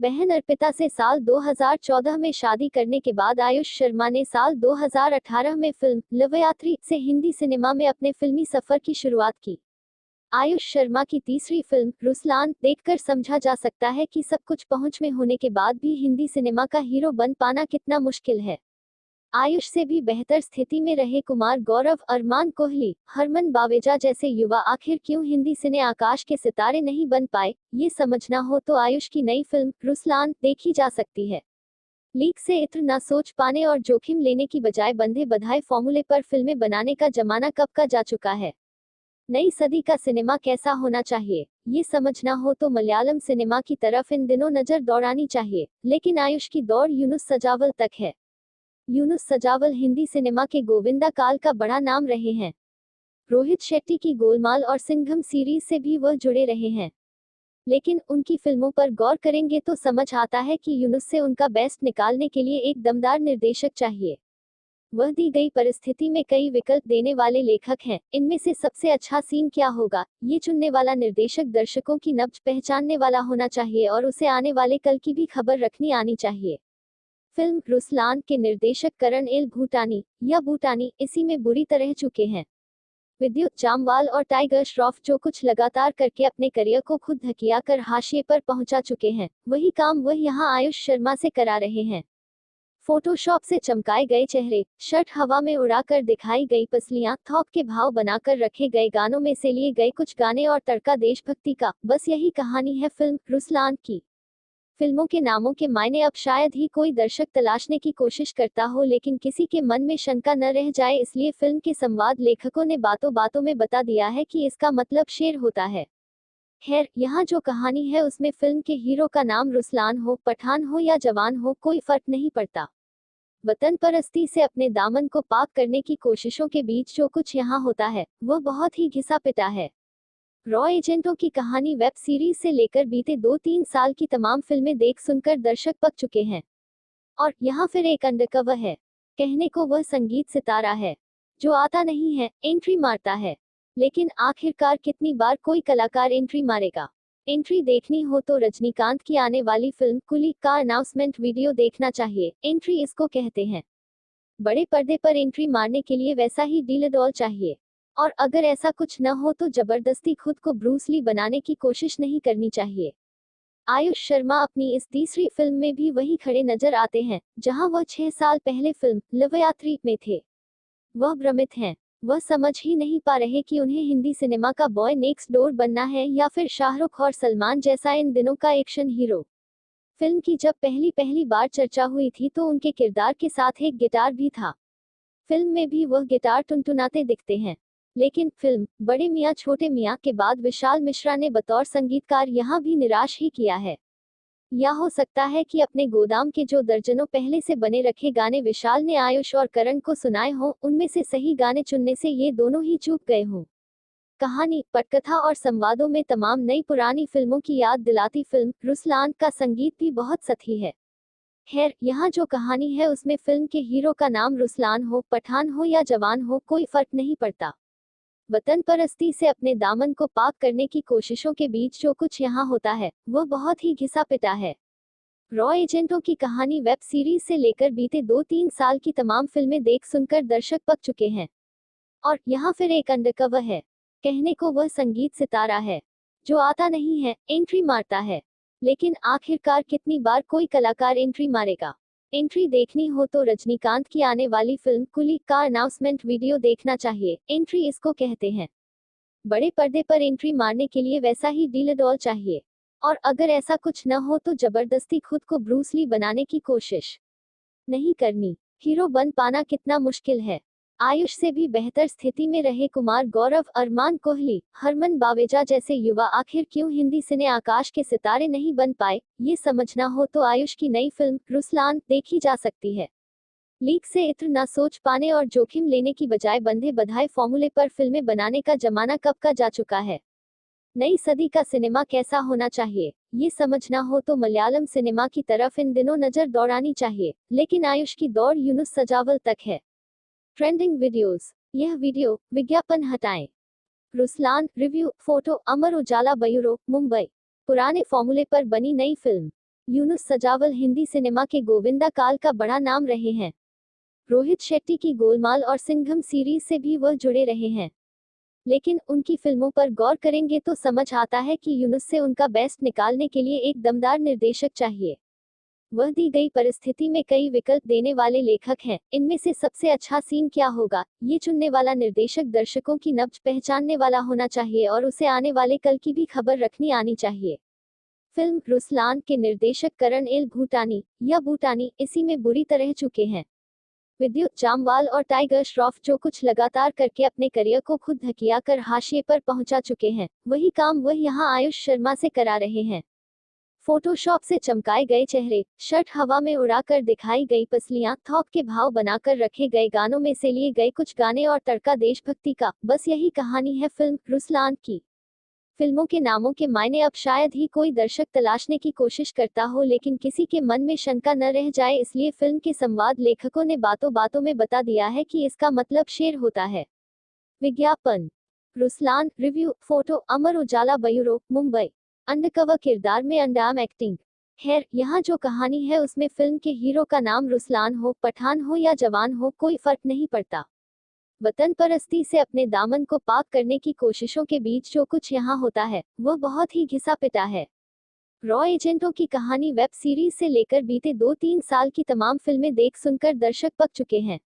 बहन अर्पिता से साल 2014 में शादी करने के बाद आयुष शर्मा ने साल 2018 में फिल्म लवयात्री से हिंदी सिनेमा में अपने फिल्मी सफर की शुरुआत की। आयुष शर्मा की तीसरी फिल्म रुसलान देखकर समझा जा सकता है कि सब कुछ पहुंच में होने के बाद भी हिंदी सिनेमा का हीरो बन पाना कितना मुश्किल है। आयुष से भी बेहतर स्थिति में रहे कुमार गौरव, अरमान कोहली, हरमन बावेजा जैसे युवा आखिर क्यों हिंदी सिने आकाश के सितारे नहीं बन पाए, ये समझना हो तो आयुष की नई फिल्म रुसलान देखी जा सकती है। लीक से इत्र न सोच पाने और जोखिम लेने की बजाय बंधे बधाए फॉर्मूले पर फिल्में बनाने का जमाना कब का जा चुका है। नई सदी का सिनेमा कैसा होना चाहिए, ये समझना हो तो मलयालम सिनेमा की तरफ इन दिनों नजर दौड़ानी चाहिए, लेकिन आयुष की दौड़ यूनुस सजावल तक है। यूनुस सजावल हिंदी सिनेमा के गोविंदा काल का बड़ा नाम रहे हैं। रोहित शेट्टी की गोलमाल और सिंघम सीरीज से भी वह जुड़े रहे हैं, लेकिन उनकी फिल्मों पर गौर करेंगे तो समझ आता है कि यूनुस से उनका बेस्ट निकालने के लिए एक दमदार निर्देशक चाहिए। वह दी गई परिस्थिति में कई विकल्प देने वाले लेखक हैं, इनमें से सबसे अच्छा सीन क्या होगा, ये चुनने वाला निर्देशक दर्शकों की नब्ज पहचानने वाला होना चाहिए और उसे आने वाले कल की भी खबर रखनी आनी चाहिए। फिल्म रुसलान के निर्देशक करण एल भूटानी या भूटानी इसी में बुरी तरह चुके हैं। विद्युत जामवाल और टाइगर श्रॉफ जो कुछ लगातार करके अपने करियर को खुद धकिया कर हाशिए पर पहुंचा चुके हैं, वही काम वह यहां आयुष शर्मा से करा रहे हैं। फोटोशॉप से चमकाए गए चेहरे, शर्ट हवा में उड़ाकर दिखाई गई पसलियां, थोक के भाव बनाकर रखे गए गानों में से लिए गए कुछ गाने और तड़का देशभक्ति का, बस यही कहानी है फिल्म रुसलान की। फिल्मों के नामों के मायने अब शायद ही कोई दर्शक तलाशने की कोशिश करता हो, लेकिन किसी के मन में शंका न रह जाए इसलिए फिल्म के संवाद लेखकों ने बातों बातों में बता दिया है कि इसका मतलब शेर होता है। खैर, यहाँ जो कहानी है उसमें फिल्म के हीरो का नाम रुसलान हो, पठान हो या जवान हो, कोई फर्क नहीं पड़ता। वतन परस्ती से अपने दामन को पाक करने की कोशिशों के बीच जो कुछ यहाँ होता है वह बहुत ही घिसा पिटा है। रॉ एजेंटों की कहानी वेब सीरीज से लेकर बीते 2-3 साल की तमाम फिल्में देख सुनकर दर्शक पक चुके हैं, और यहाँ फिर एक अंडरकवर है। कहने को वह संगीत सितारा है जो आता नहीं है, एंट्री मारता है। लेकिन आखिरकार कितनी बार कोई कलाकार एंट्री मारेगा। एंट्री देखनी हो तो रजनीकांत की आने वाली फिल्म कुली का अनाउंसमेंट वीडियो देखना चाहिए। एंट्री इसको कहते हैं। बड़े पर्दे पर एंट्री मारने के लिए वैसा ही डील चाहिए, और अगर ऐसा कुछ न हो तो जबरदस्ती खुद को ब्रूस ली बनाने की कोशिश नहीं करनी चाहिए। आयुष शर्मा अपनी इस तीसरी फिल्म में भी वही खड़े नजर आते हैं जहां वह 6 साल पहले फिल्म लवयात्री में थे। वह भ्रमित हैं। वह समझ ही नहीं पा रहे कि उन्हें हिंदी सिनेमा का बॉय नेक्स्ट डोर बनना है या फिर शाहरुख और सलमान जैसा इन दिनों का एक्शन हीरो। फिल्म की जब पहली बार चर्चा हुई थी तो उनके किरदार के साथ एक गिटार भी था। फिल्म में भी वह गिटार टुनटुनाते दिखते हैं, लेकिन फिल्म बड़े मियां छोटे मियां के बाद विशाल मिश्रा ने बतौर संगीतकार यहां भी निराश ही किया है। या हो सकता है कि अपने गोदाम के जो दर्जनों पहले से बने रखे गाने विशाल ने आयुष और करण को सुनाए हों, उनमें से सही गाने चुनने से ये दोनों ही चूक गए हों। कहानी, पटकथा और संवादों में तमाम नई पुरानी फिल्मों की याद दिलाती फिल्म रुसलान का संगीत भी बहुत सही है। खैर, यहाँ जो कहानी है उसमें फिल्म के हीरो का नाम रुसलान हो, पठान हो या जवान हो, कोई फर्क नहीं पड़ता। वतन परस्ती से अपने दामन को पाक करने की कोशिशों के बीच जो कुछ यहाँ होता है वह बहुत ही घिसा पिटा है। रॉ एजेंटों की कहानी वेब सीरीज से लेकर बीते 2-3 साल की तमाम फिल्में देख सुनकर दर्शक पक चुके हैं, और यहाँ फिर एक अंडरकवर है। कहने को वह संगीत सितारा है जो आता नहीं है, एंट्री मारता है। लेकिन आखिरकार कितनी बार कोई कलाकार एंट्री मारेगा। एंट्री देखनी हो तो रजनीकांत की आने वाली फिल्म कुली का अनाउंसमेंट वीडियो देखना चाहिए। एंट्री इसको कहते हैं। बड़े पर्दे पर एंट्री मारने के लिए वैसा ही डील चाहिए, और अगर ऐसा कुछ न हो तो जबरदस्ती खुद को ब्रूस ली बनाने की कोशिश नहीं करनी। हीरो बन पाना कितना मुश्किल है। आयुष से भी बेहतर स्थिति में रहे कुमार गौरव, अरमान कोहली, हरमन बावेजा जैसे युवा आखिर क्यों हिंदी सिने आकाश के सितारे नहीं बन पाए, ये समझना हो तो आयुष की नई फिल्म रुसलान देखी जा सकती है। लीक से इत्र न सोच पाने और जोखिम लेने की बजाय बंधे बधाए फॉर्मूले पर फिल्में बनाने का जमाना कब का जा चुका है। नई सदी का सिनेमा कैसा होना चाहिए, ये समझना हो तो मलयालम सिनेमा की तरफ इन दिनों नजर दौड़ानी चाहिए, लेकिन आयुष की दौड़ यूनुस सजावल तक है। Trending videos. यह वीडियो विज्ञापन हटाएं। Ruslaan review photo, Amar Ujala bureau, Mumbai. पुराने फॉर्मूले पर बनी नई फिल्म। यूनुस सजावल हिंदी सिनेमा के गोविंदा काल का बड़ा नाम रहे हैं। रोहित शेट्टी की गोलमाल और सिंघम सीरीज से भी वह जुड़े रहे हैं। लेकिन उनकी फिल्मों पर गौर करेंगे तो समझ आता है कि यूनुस से उनका बेस्ट निकालने के लिए एक दमदार निर्देशक चाहिए। वह दी गई परिस्थिति में कई विकल्प देने वाले लेखक हैं। इनमें से सबसे अच्छा सीन क्या होगा, ये चुनने वाला निर्देशक दर्शकों की नब्ज पहचानने वाला होना चाहिए और उसे आने वाले कल की भी खबर रखनी आनी चाहिए। फिल्म रुसलान के निर्देशक करण एल भूटानी या बूटानी इसी में बुरी तरह चुके हैं। विद्युत जामवाल और टाइगर श्रॉफ जो कुछ लगातार करके अपने करियर को खुद धकिया कर हाशिए पर पहुंचा चुके हैं, वही काम वह यहां आयुष शर्मा से करा रहे हैं। फोटोशॉप से चमकाए गए चेहरे, शर्ट हवा में उड़ाकर दिखाई गई पसलियां, थोक के भाव बनाकर रखे गए गानों में से लिए गए कुछ गाने और तड़का देशभक्ति का, बस यही कहानी है फिल्म रुसलान की। फिल्मों के नामों के मायने अब शायद ही कोई दर्शक तलाशने की कोशिश करता हो, लेकिन किसी के मन में शंका न रह जाए इसलिए फिल्म के संवाद लेखकों ने बातों बातों में बता दिया है कि इसका मतलब शेर होता है। विज्ञापन। Ruslaan review photo Amar Ujala bureau Mumbai. Undercover किरदार में अंडाम एक्टिंग। खैर, यहाँ जो कहानी है उसमें फिल्म के हीरो का नाम रुसलान हो, पठान हो या जवान हो, कोई फर्क नहीं पड़ता। वतन परस्ती से अपने दामन को पाक करने की कोशिशों के बीच जो कुछ यहाँ होता है वह बहुत ही घिसा पिटा है। रॉ एजेंटों की कहानी वेब सीरीज से लेकर बीते 2-3 साल की तमाम फिल्में देख सुनकर दर्शक पक चुके हैं।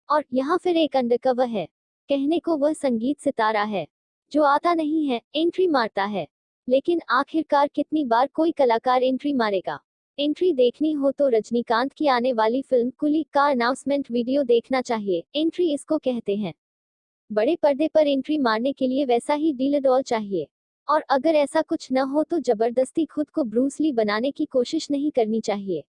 और यहाँ फिर एक अंडरकवर है। कहने को वह संगीत सितारा है जो आता नहीं है, एंट्री मारता है। लेकिन आखिरकार कितनी बार कोई कलाकार एंट्री मारेगा? एंट्री देखनी हो तो रजनीकांत की आने वाली फिल्म कुली का अनाउंसमेंट वीडियो देखना चाहिए। एंट्री इसको कहते हैं। बड़े पर्दे पर एंट्री मारने के लिए वैसा ही डील चाहिए। और अगर ऐसा कुछ न हो तो जबरदस्ती खुद को ब्रूस ली बनाने की कोशिश नहीं करनी चाहिए।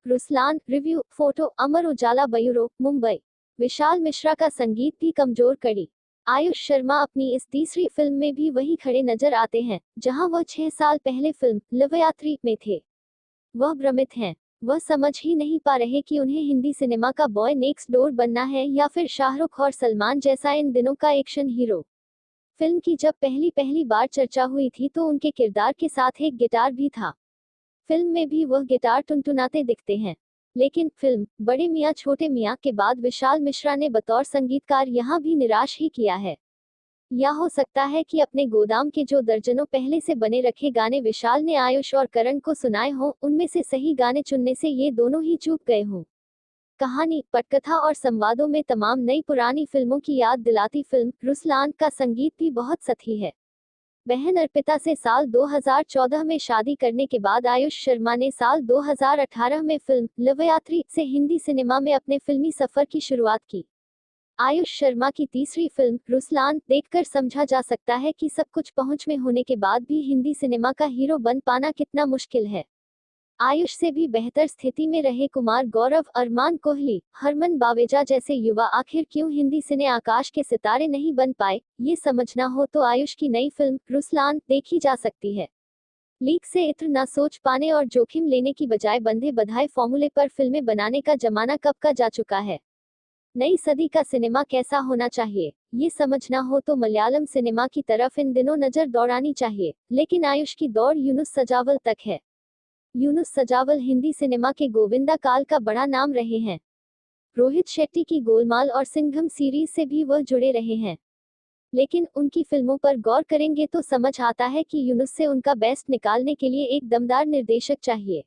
Ruslaan review photo Amar Ujala bureau Mumbai. Vishal Mishra का संगीत भी कमजोर कड़ी। आयुष शर्मा अपनी इस तीसरी फिल्म में भी वही खड़े नजर आते हैं जहां वह 6 साल पहले फिल्म लवयात्री में थे। वह भ्रमित हैं। वह समझ ही नहीं पा रहे कि उन्हें हिंदी सिनेमा का बॉय नेक्स्ट डोर बनना है या फिर शाहरुख और सलमान जैसा इन दिनों का एक्शन हीरो। फिल्म की जब पहली बार चर्चा हुई थी तो उनके किरदार के साथ एक गिटार भी था। फिल्म में भी वह गिटार टुनटुनाते दिखते हैं। लेकिन फिल्म बड़े मियां छोटे मियां के बाद विशाल मिश्रा ने बतौर संगीतकार यहां भी निराश ही किया है। या हो सकता है कि अपने गोदाम के जो दर्जनों पहले से बने रखे गाने विशाल ने आयुष और करण को सुनाए हों, उनमें से सही गाने चुनने से ये दोनों ही चूक गए हों। कहानी, पटकथा और संवादों में तमाम नई पुरानी फिल्मों की याद दिलाती फिल्म रुसलान का संगीत भी बहुत सही है। बहन अर्पिता से साल 2014 में शादी करने के बाद आयुष शर्मा ने साल 2018 में फिल्म लवयात्री से हिंदी सिनेमा में अपने फिल्मी सफर की शुरुआत की। आयुष शर्मा की तीसरी फिल्म रुसलान देखकर समझा जा सकता है कि सब कुछ पहुंच में होने के बाद भी हिंदी सिनेमा का हीरो बन पाना कितना मुश्किल है। आयुष से भी बेहतर स्थिति में रहे कुमार गौरव, अरमान कोहली, हरमन बावेजा जैसे युवा आखिर क्यों हिंदी सिने आकाश के सितारे नहीं बन पाए, ये समझना हो तो आयुष की नई फिल्म रुसलान देखी जा सकती है। लीक से इत्र न सोच पाने और जोखिम लेने की बजाय बंधे बधाए फॉर्मूले पर फिल्में बनाने का जमाना कब का जा चुका है। नई सदी का सिनेमा कैसा होना चाहिए, ये समझना हो तो मलयालम सिनेमा की तरफ इन दिनों नजर दौड़ानी चाहिए। लेकिन आयुष की दौड़ यूनुस सजावल तक है। यूनुस सजावल हिंदी सिनेमा के गोविंदा काल का बड़ा नाम रहे हैं। रोहित शेट्टी की गोलमाल और सिंघम सीरीज से भी वह जुड़े रहे हैं। लेकिन उनकी फिल्मों पर गौर करेंगे तो समझ आता है कि यूनुस से उनका बेस्ट निकालने के लिए एक दमदार निर्देशक चाहिए।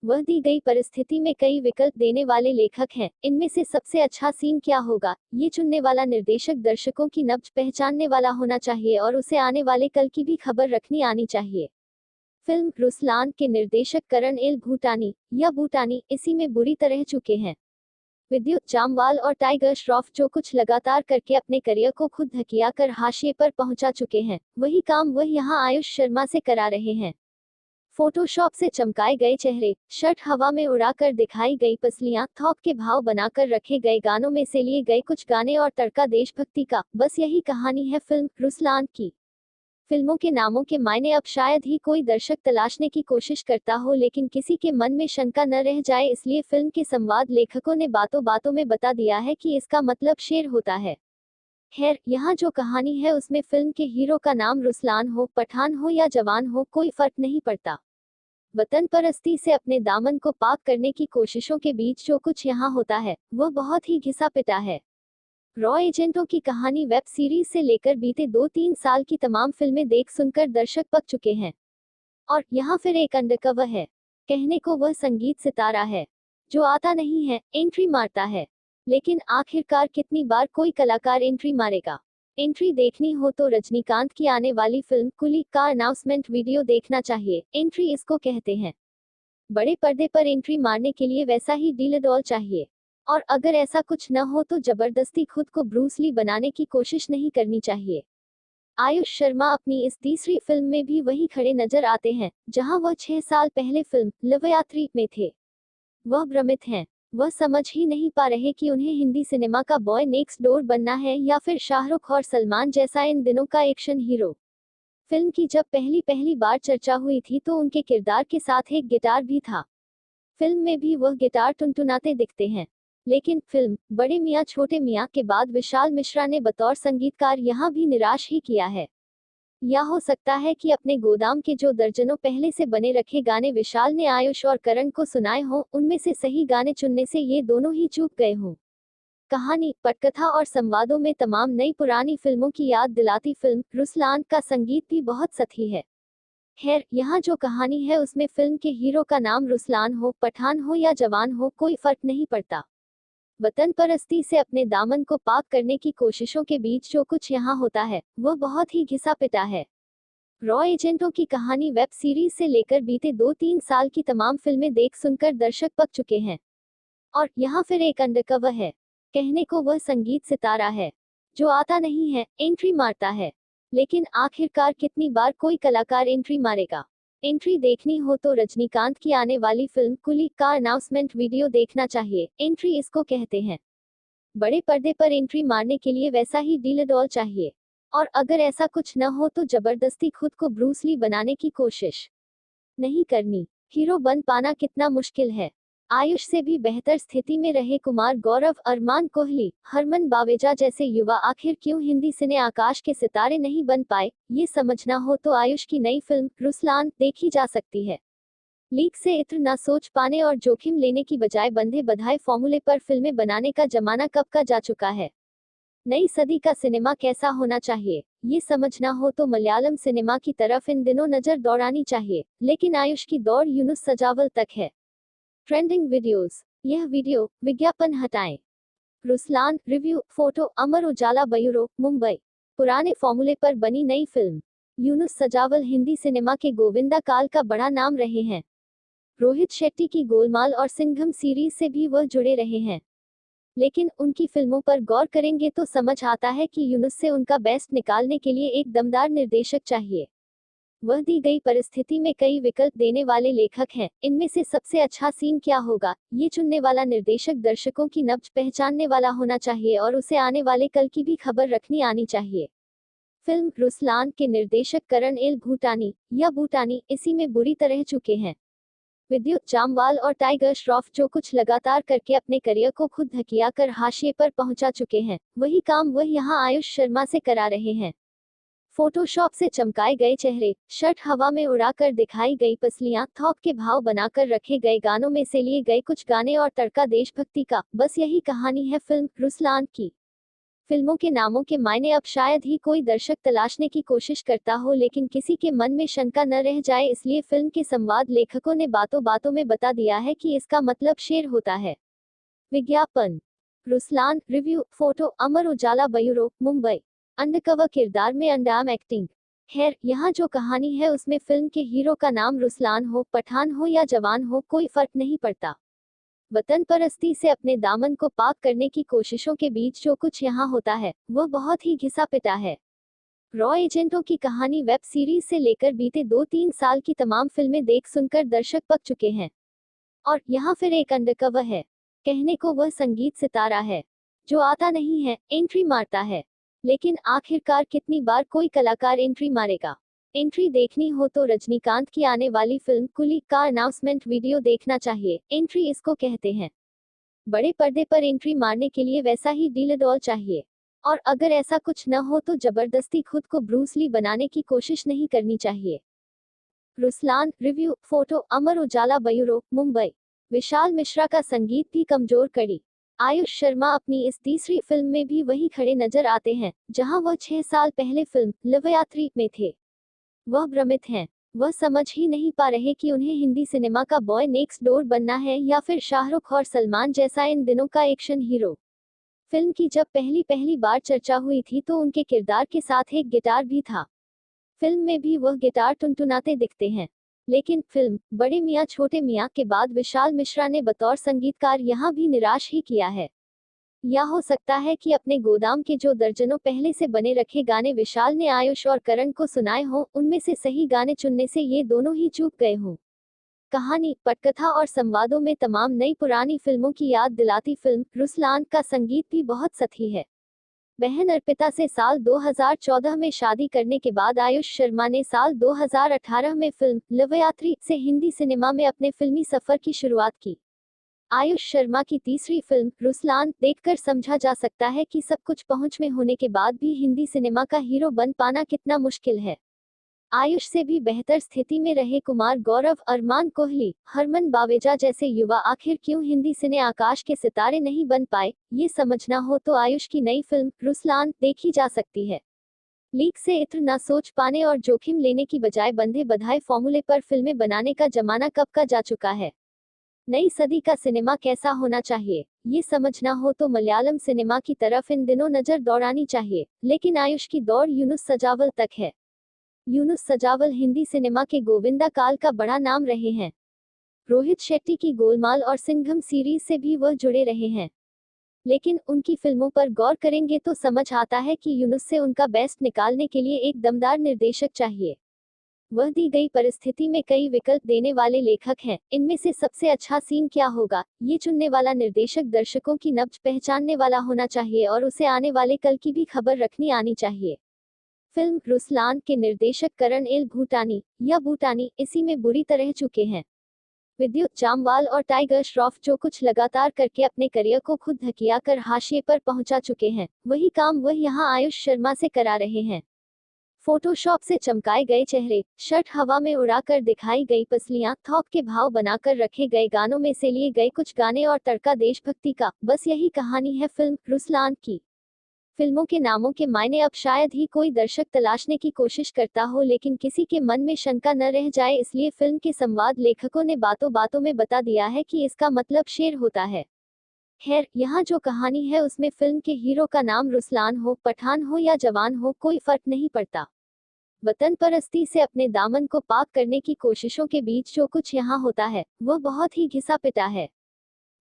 वह दी गई परिस्थिति में कई विकल्प देने वाले लेखक हैं। इनमें से सबसे अच्छा सीन क्या होगा, ये चुनने वाला निर्देशक दर्शकों की नब्ज पहचानने वाला होना चाहिए और उसे आने वाले कल की भी खबर रखनी आनी चाहिए। फिल्म रुसलान के निर्देशक करण एल भूटानी या बूटानी इसी में बुरी तरह चुके हैं। विद्युत जामवाल और टाइगर श्रॉफ जो कुछ लगातार करके अपने करियर को खुद धकिया कर हाशिए पर पहुंचा चुके हैं, वही काम वह यहां आयुष शर्मा से करा रहे हैं। फोटोशॉप से चमकाए गए चेहरे, शर्ट हवा में उड़ाकर दिखाई गई पसलियां, थोक के भाव बनाकर रखे गए गानों में से लिए गए कुछ गाने और तड़का देशभक्ति का, बस यही कहानी है फिल्म रुसलान की। फिल्मों के नामों के मायने अब शायद ही कोई दर्शक तलाशने की कोशिश करता हो, लेकिन किसी के मन में शंका न रह जाए इसलिए फिल्म के संवाद लेखकों ने बातों बातों में बता दिया है कि इसका मतलब शेर होता है। खैर, यहाँ जो कहानी है उसमें फिल्म के हीरो का नाम रुसलान हो, पठान हो या जवान हो, कोई फर्क नहीं पड़ता। वतन परस्ती से अपने दामन को पाक करने की कोशिशों के बीच जो कुछ यहाँ होता है वह बहुत ही घिसा पिटा है। रॉ एजेंटों की कहानी वेब सीरीज से लेकर बीते 2-3 साल की तमाम फिल्में देख सुनकर दर्शक पक चुके हैं। और यहाँ फिर एक अंडरकवर है। कहने को वह संगीत सितारा है जो आता नहीं है, एंट्री मारता है। लेकिन आखिरकार कितनी बार कोई कलाकार एंट्री मारेगा? एंट्री देखनी हो तो रजनीकांत की आने वाली फिल्म कुली का अनाउंसमेंट वीडियो देखना चाहिए। एंट्री इसको कहते हैं। बड़े पर्दे पर एंट्री मारने के लिए वैसा ही डील चाहिए। और अगर ऐसा कुछ न हो तो जबरदस्ती खुद को ब्रूस ली बनाने की कोशिश नहीं करनी चाहिए। आयुष शर्मा अपनी इस तीसरी फिल्म में भी वही खड़े नजर आते हैं जहां वह 6 साल पहले फिल्म लवयात्री में थे। वह भ्रमित हैं। वह समझ ही नहीं पा रहे कि उन्हें हिंदी सिनेमा का बॉय नेक्स्ट डोर बनना है या फिर शाहरुख और सलमान जैसा इन दिनों का एक्शन हीरो। फिल्म की जब पहली बार चर्चा हुई थी तो उनके किरदार के साथ एक गिटार भी था। फिल्म में भी वह गिटार टुनटुनाते दिखते हैं। लेकिन फिल्म बड़े मियां छोटे मियां के बाद विशाल मिश्रा ने बतौर संगीतकार यहाँ भी निराश ही किया है। या हो सकता है कि अपने गोदाम के जो दर्जनों पहले से बने रखे गाने विशाल ने आयुष और करण को सुनाए हों, उनमें से सही गाने चुनने से ये दोनों ही चूक गए हों। कहानी, पटकथा और संवादों में तमाम नई पुरानी फिल्मों की याद दिलाती फिल्म रुसलान का संगीत भी बहुत सही है। खैर, यहाँ जो कहानी है उसमें फिल्म के हीरो का नाम रुसलान हो, पठान हो या जवान हो, कोई फर्क नहीं पड़ता। वतन परस्ती से अपने दामन को पाक करने की कोशिशों के बीच जो कुछ यहाँ होता है वह बहुत ही घिसा पिटा है। रॉ एजेंटों की कहानी वेब सीरीज से लेकर बीते 2-3 साल की तमाम फिल्में देख सुनकर दर्शक पक चुके हैं। और यहाँ फिर एक अंडरकवर है। कहने को वह संगीत सितारा है जो आता नहीं है, एंट्री मारता है। लेकिन आखिरकार कितनी बार कोई कलाकार एंट्री मारेगा? एंट्री देखनी हो तो रजनीकांत की आने वाली फिल्म कुली का अनाउंसमेंट वीडियो देखना चाहिए। एंट्री इसको कहते हैं। बड़े पर्दे पर एंट्री मारने के लिए वैसा ही डील चाहिए। और अगर ऐसा कुछ न हो तो जबरदस्ती खुद को ब्रूस ली बनाने की कोशिश नहीं करनी। हीरो बन पाना कितना मुश्किल है। आयुष से भी बेहतर स्थिति में रहे कुमार गौरव, अरमान कोहली, हरमन बावेजा जैसे युवा आखिर क्यों हिंदी सिने आकाश के सितारे नहीं बन पाए? ये समझना हो तो आयुष की नई फिल्म रुसलान देखी जा सकती है। लीक से इत्र न सोच पाने और जोखिम लेने की बजाय बंधे बधाए फॉर्मूले पर फिल्में बनाने का जमाना कब का जा चुका है। नई सदी का सिनेमा कैसा होना चाहिए, ये समझना हो तो मलयालम सिनेमा की तरफ इन दिनों नजर दौड़ानी चाहिए। लेकिन आयुष की दौड़ यूनुस सजावल तक है। Trending videos. यह वीडियो विज्ञापन हटाएं। Ruslaan review photo Amar Ujala bureau Mumbai. पुराने फॉर्मूले पर बनी नई फिल्म। यूनुस सजावल हिंदी सिनेमा के गोविंदा काल का बड़ा नाम रहे हैं। रोहित शेट्टी की गोलमाल और सिंघम सीरीज से भी वह जुड़े रहे हैं। लेकिन उनकी फिल्मों पर गौर करेंगे तो समझ आता है कि यूनुस से उनका बेस्ट निकालने के लिए एक दमदार निर्देशक चाहिए। वह दी गई परिस्थिति में कई विकल्प देने वाले लेखक हैं। इनमें से सबसे अच्छा सीन क्या होगा, ये चुनने वाला निर्देशक दर्शकों की नब्ज पहचानने वाला होना चाहिए और उसे आने वाले कल की भी खबर रखनी आनी चाहिए। फिल्म रुसलान के निर्देशक करण एल भूटानी या भूटानी इसी में बुरी तरह चुके हैं। विद्युत जामवाल और टाइगर श्रॉफ जो कुछ लगातार करके अपने करियर को खुद धकिया कर हाशिए पर पहुंचा चुके हैं, वही काम वह यहाँ आयुष शर्मा से करा रहे हैं। फोटोशॉप से चमकाए गए चेहरे, शर्ट हवा में उड़ाकर दिखाई गई पसलियां, थोक के भाव बनाकर रखे गए गानों में से लिए गए कुछ गाने और तड़का देशभक्ति का, बस यही कहानी है फिल्म रुसलान की। फिल्मों के नामों के मायने अब शायद ही कोई दर्शक तलाशने की कोशिश करता हो, लेकिन किसी के मन में शंका न रह जाए इसलिए फिल्म के संवाद लेखकों ने बातों बातों में बता दिया है कि इसका मतलब शेर होता है। विज्ञापन। Ruslaan review photo Amar Ujala bureau Mumbai. Undercover किरदार में अंडाम एक्टिंग। खैर, यहाँ जो कहानी है उसमें फिल्म के हीरो का नाम रुसलान हो, पठान हो या जवान हो, कोई फर्क नहीं पड़ता। वतन परस्ती से अपने दामन को पाक करने की कोशिशों के बीच जो कुछ यहाँ होता है वह बहुत ही घिसा पिटा है। रॉ एजेंटों की कहानी वेब सीरीज से लेकर बीते 2-3 साल की तमाम फिल्में देख सुनकर दर्शक पक चुके हैं। और यहाँ फिर एक अंडरकवर है। कहने को वह संगीत सितारा है जो आता नहीं है, एंट्री मारता है। लेकिन आखिरकार कितनी बार कोई कलाकार एंट्री मारेगा? एंट्री देखनी हो तो रजनीकांत की आने वाली फिल्म कुली का अनाउंसमेंट वीडियो देखना चाहिए। एंट्री इसको कहते हैं। बड़े पर्दे पर एंट्री मारने के लिए वैसा ही डील चाहिए। और अगर ऐसा कुछ न हो तो जबरदस्ती खुद को ब्रूस ली बनाने की कोशिश नहीं करनी चाहिए। Ruslaan, review, photo, Amar Ujala bureau, Mumbai. Vishal Mishra का संगीत भी कमजोर कड़ी। आयुष शर्मा अपनी इस तीसरी फिल्म में भी वही खड़े नजर आते हैं जहां वह 6 साल पहले फिल्म लवयात्री में थे। वह भ्रमित हैं। वह समझ ही नहीं पा रहे कि उन्हें हिंदी सिनेमा का बॉय नेक्स्ट डोर बनना है या फिर शाहरुख और सलमान जैसा इन दिनों का एक्शन हीरो। फिल्म की जब पहली पहली बार चर्चा हुई थी तो उनके किरदार के साथ एक गिटार भी था। फिल्म में भी वह गिटार टुनटुनाते दिखते हैं। लेकिन फिल्म बड़े मियां छोटे मियां के बाद विशाल मिश्रा ने बतौर संगीतकार यहां भी निराश ही किया है। या हो सकता है कि अपने गोदाम के जो दर्जनों पहले से बने रखे गाने विशाल ने आयुष और करण को सुनाए हों, उनमें से सही गाने चुनने से ये दोनों ही चूक गए हों। कहानी, पटकथा और संवादों में तमाम नई पुरानी फिल्मों की याद दिलाती फिल्म रुसलान का संगीत भी बहुत सही है। बहन अर्पिता से साल 2014 में शादी करने के बाद आयुष शर्मा ने साल 2018 में फिल्म लवयात्री से हिंदी सिनेमा में अपने फिल्मी सफर की शुरुआत की। आयुष शर्मा की तीसरी फिल्म रुसलान देखकर समझा जा सकता है कि सब कुछ पहुंच में होने के बाद भी हिंदी सिनेमा का हीरो बन पाना कितना मुश्किल है। आयुष से भी बेहतर स्थिति में रहे कुमार गौरव, अरमान कोहली, हरमन बावेजा जैसे युवा आखिर क्यों हिंदी सिने आकाश के सितारे नहीं बन पाए, ये समझना हो तो आयुष की नई फिल्म रुसलान देखी जा सकती है। लीक से इत्र न सोच पाने और जोखिम लेने की बजाय बंधे बधाए फॉर्मूले पर फिल्में बनाने का जमाना कब का जा चुका है। नई सदी का सिनेमा कैसा होना चाहिए, ये समझना हो तो मलयालम सिनेमा की तरफ इन दिनों नजर दौड़ानी चाहिए, लेकिन आयुष की दौड़ यूनुस सजावल तक है। यूनुस सजावल हिंदी सिनेमा के गोविंदा काल का बड़ा नाम रहे हैं। रोहित शेट्टी की गोलमाल और सिंघम सीरीज से भी वह जुड़े रहे हैं। लेकिन उनकी फिल्मों पर गौर करेंगे तो समझ आता है कि यूनुस से उनका बेस्ट निकालने के लिए एक दमदार निर्देशक चाहिए। वह दी गई परिस्थिति में कई विकल्प देने वाले लेखक हैं, इनमें से सबसे अच्छा सीन क्या होगा, ये चुनने वाला निर्देशक दर्शकों की नब्ज पहचानने वाला होना चाहिए और उसे आने वाले कल की भी खबर रखनी आनी चाहिए। फिल्म रुसलान के निर्देशक करण एल भूटानी या भूटानी इसी में बुरी तरह चुके हैं। विद्युत जामवाल और टाइगर श्रॉफ जो कुछ लगातार करके अपने करियर को खुद धकिया कर हाशिए पर पहुंचा चुके हैं, वही काम वह यहां आयुष शर्मा से करा रहे हैं। फोटोशॉप से चमकाए गए चेहरे, शर्ट हवा में उड़ाकर दिखाई गई पसलियां, थौक के भाव बनाकर रखे गए गानों में से लिए गए कुछ गाने और तड़का देशभक्ति का, बस यही कहानी है फिल्म रुसलान की। फिल्मों के नामों के मायने अब शायद ही कोई दर्शक तलाशने की कोशिश करता हो, लेकिन किसी के मन में शंका न रह जाए इसलिए फिल्म के संवाद लेखकों ने बातों बातों में बता दिया है कि इसका मतलब शेर होता है। खैर, यहाँ जो कहानी है उसमें फिल्म के हीरो का नाम रुसलान हो, पठान हो या जवान हो, कोई फर्क नहीं पड़ता। वतन परस्ती से अपने दामन को पाक करने की कोशिशों के बीच जो कुछ यहाँ होता है वह बहुत ही घिसा पिटा है।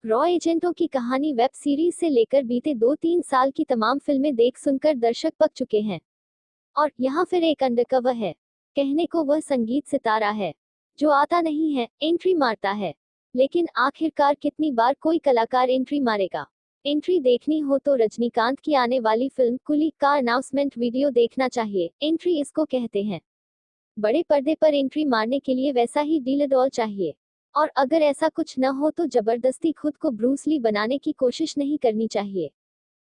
रॉ एजेंटों की कहानी वेब सीरीज से लेकर बीते 2-3 साल की तमाम फिल्में देख सुनकर दर्शक पक चुके हैं। और यहाँ फिर एक अंडरकवर है। कहने को वह संगीत सितारा है जो आता नहीं है, एंट्री मारता है। लेकिन आखिरकार कितनी बार कोई कलाकार एंट्री मारेगा। एंट्री देखनी हो तो रजनीकांत की आने वाली फिल्म कुली का अनाउंसमेंट वीडियो देखना चाहिए। एंट्री इसको कहते हैं। बड़े पर्दे पर एंट्री मारने के लिए वैसा ही डील चाहिए। और अगर ऐसा कुछ न हो तो जबरदस्ती खुद को ब्रूस ली बनाने की कोशिश नहीं करनी चाहिए।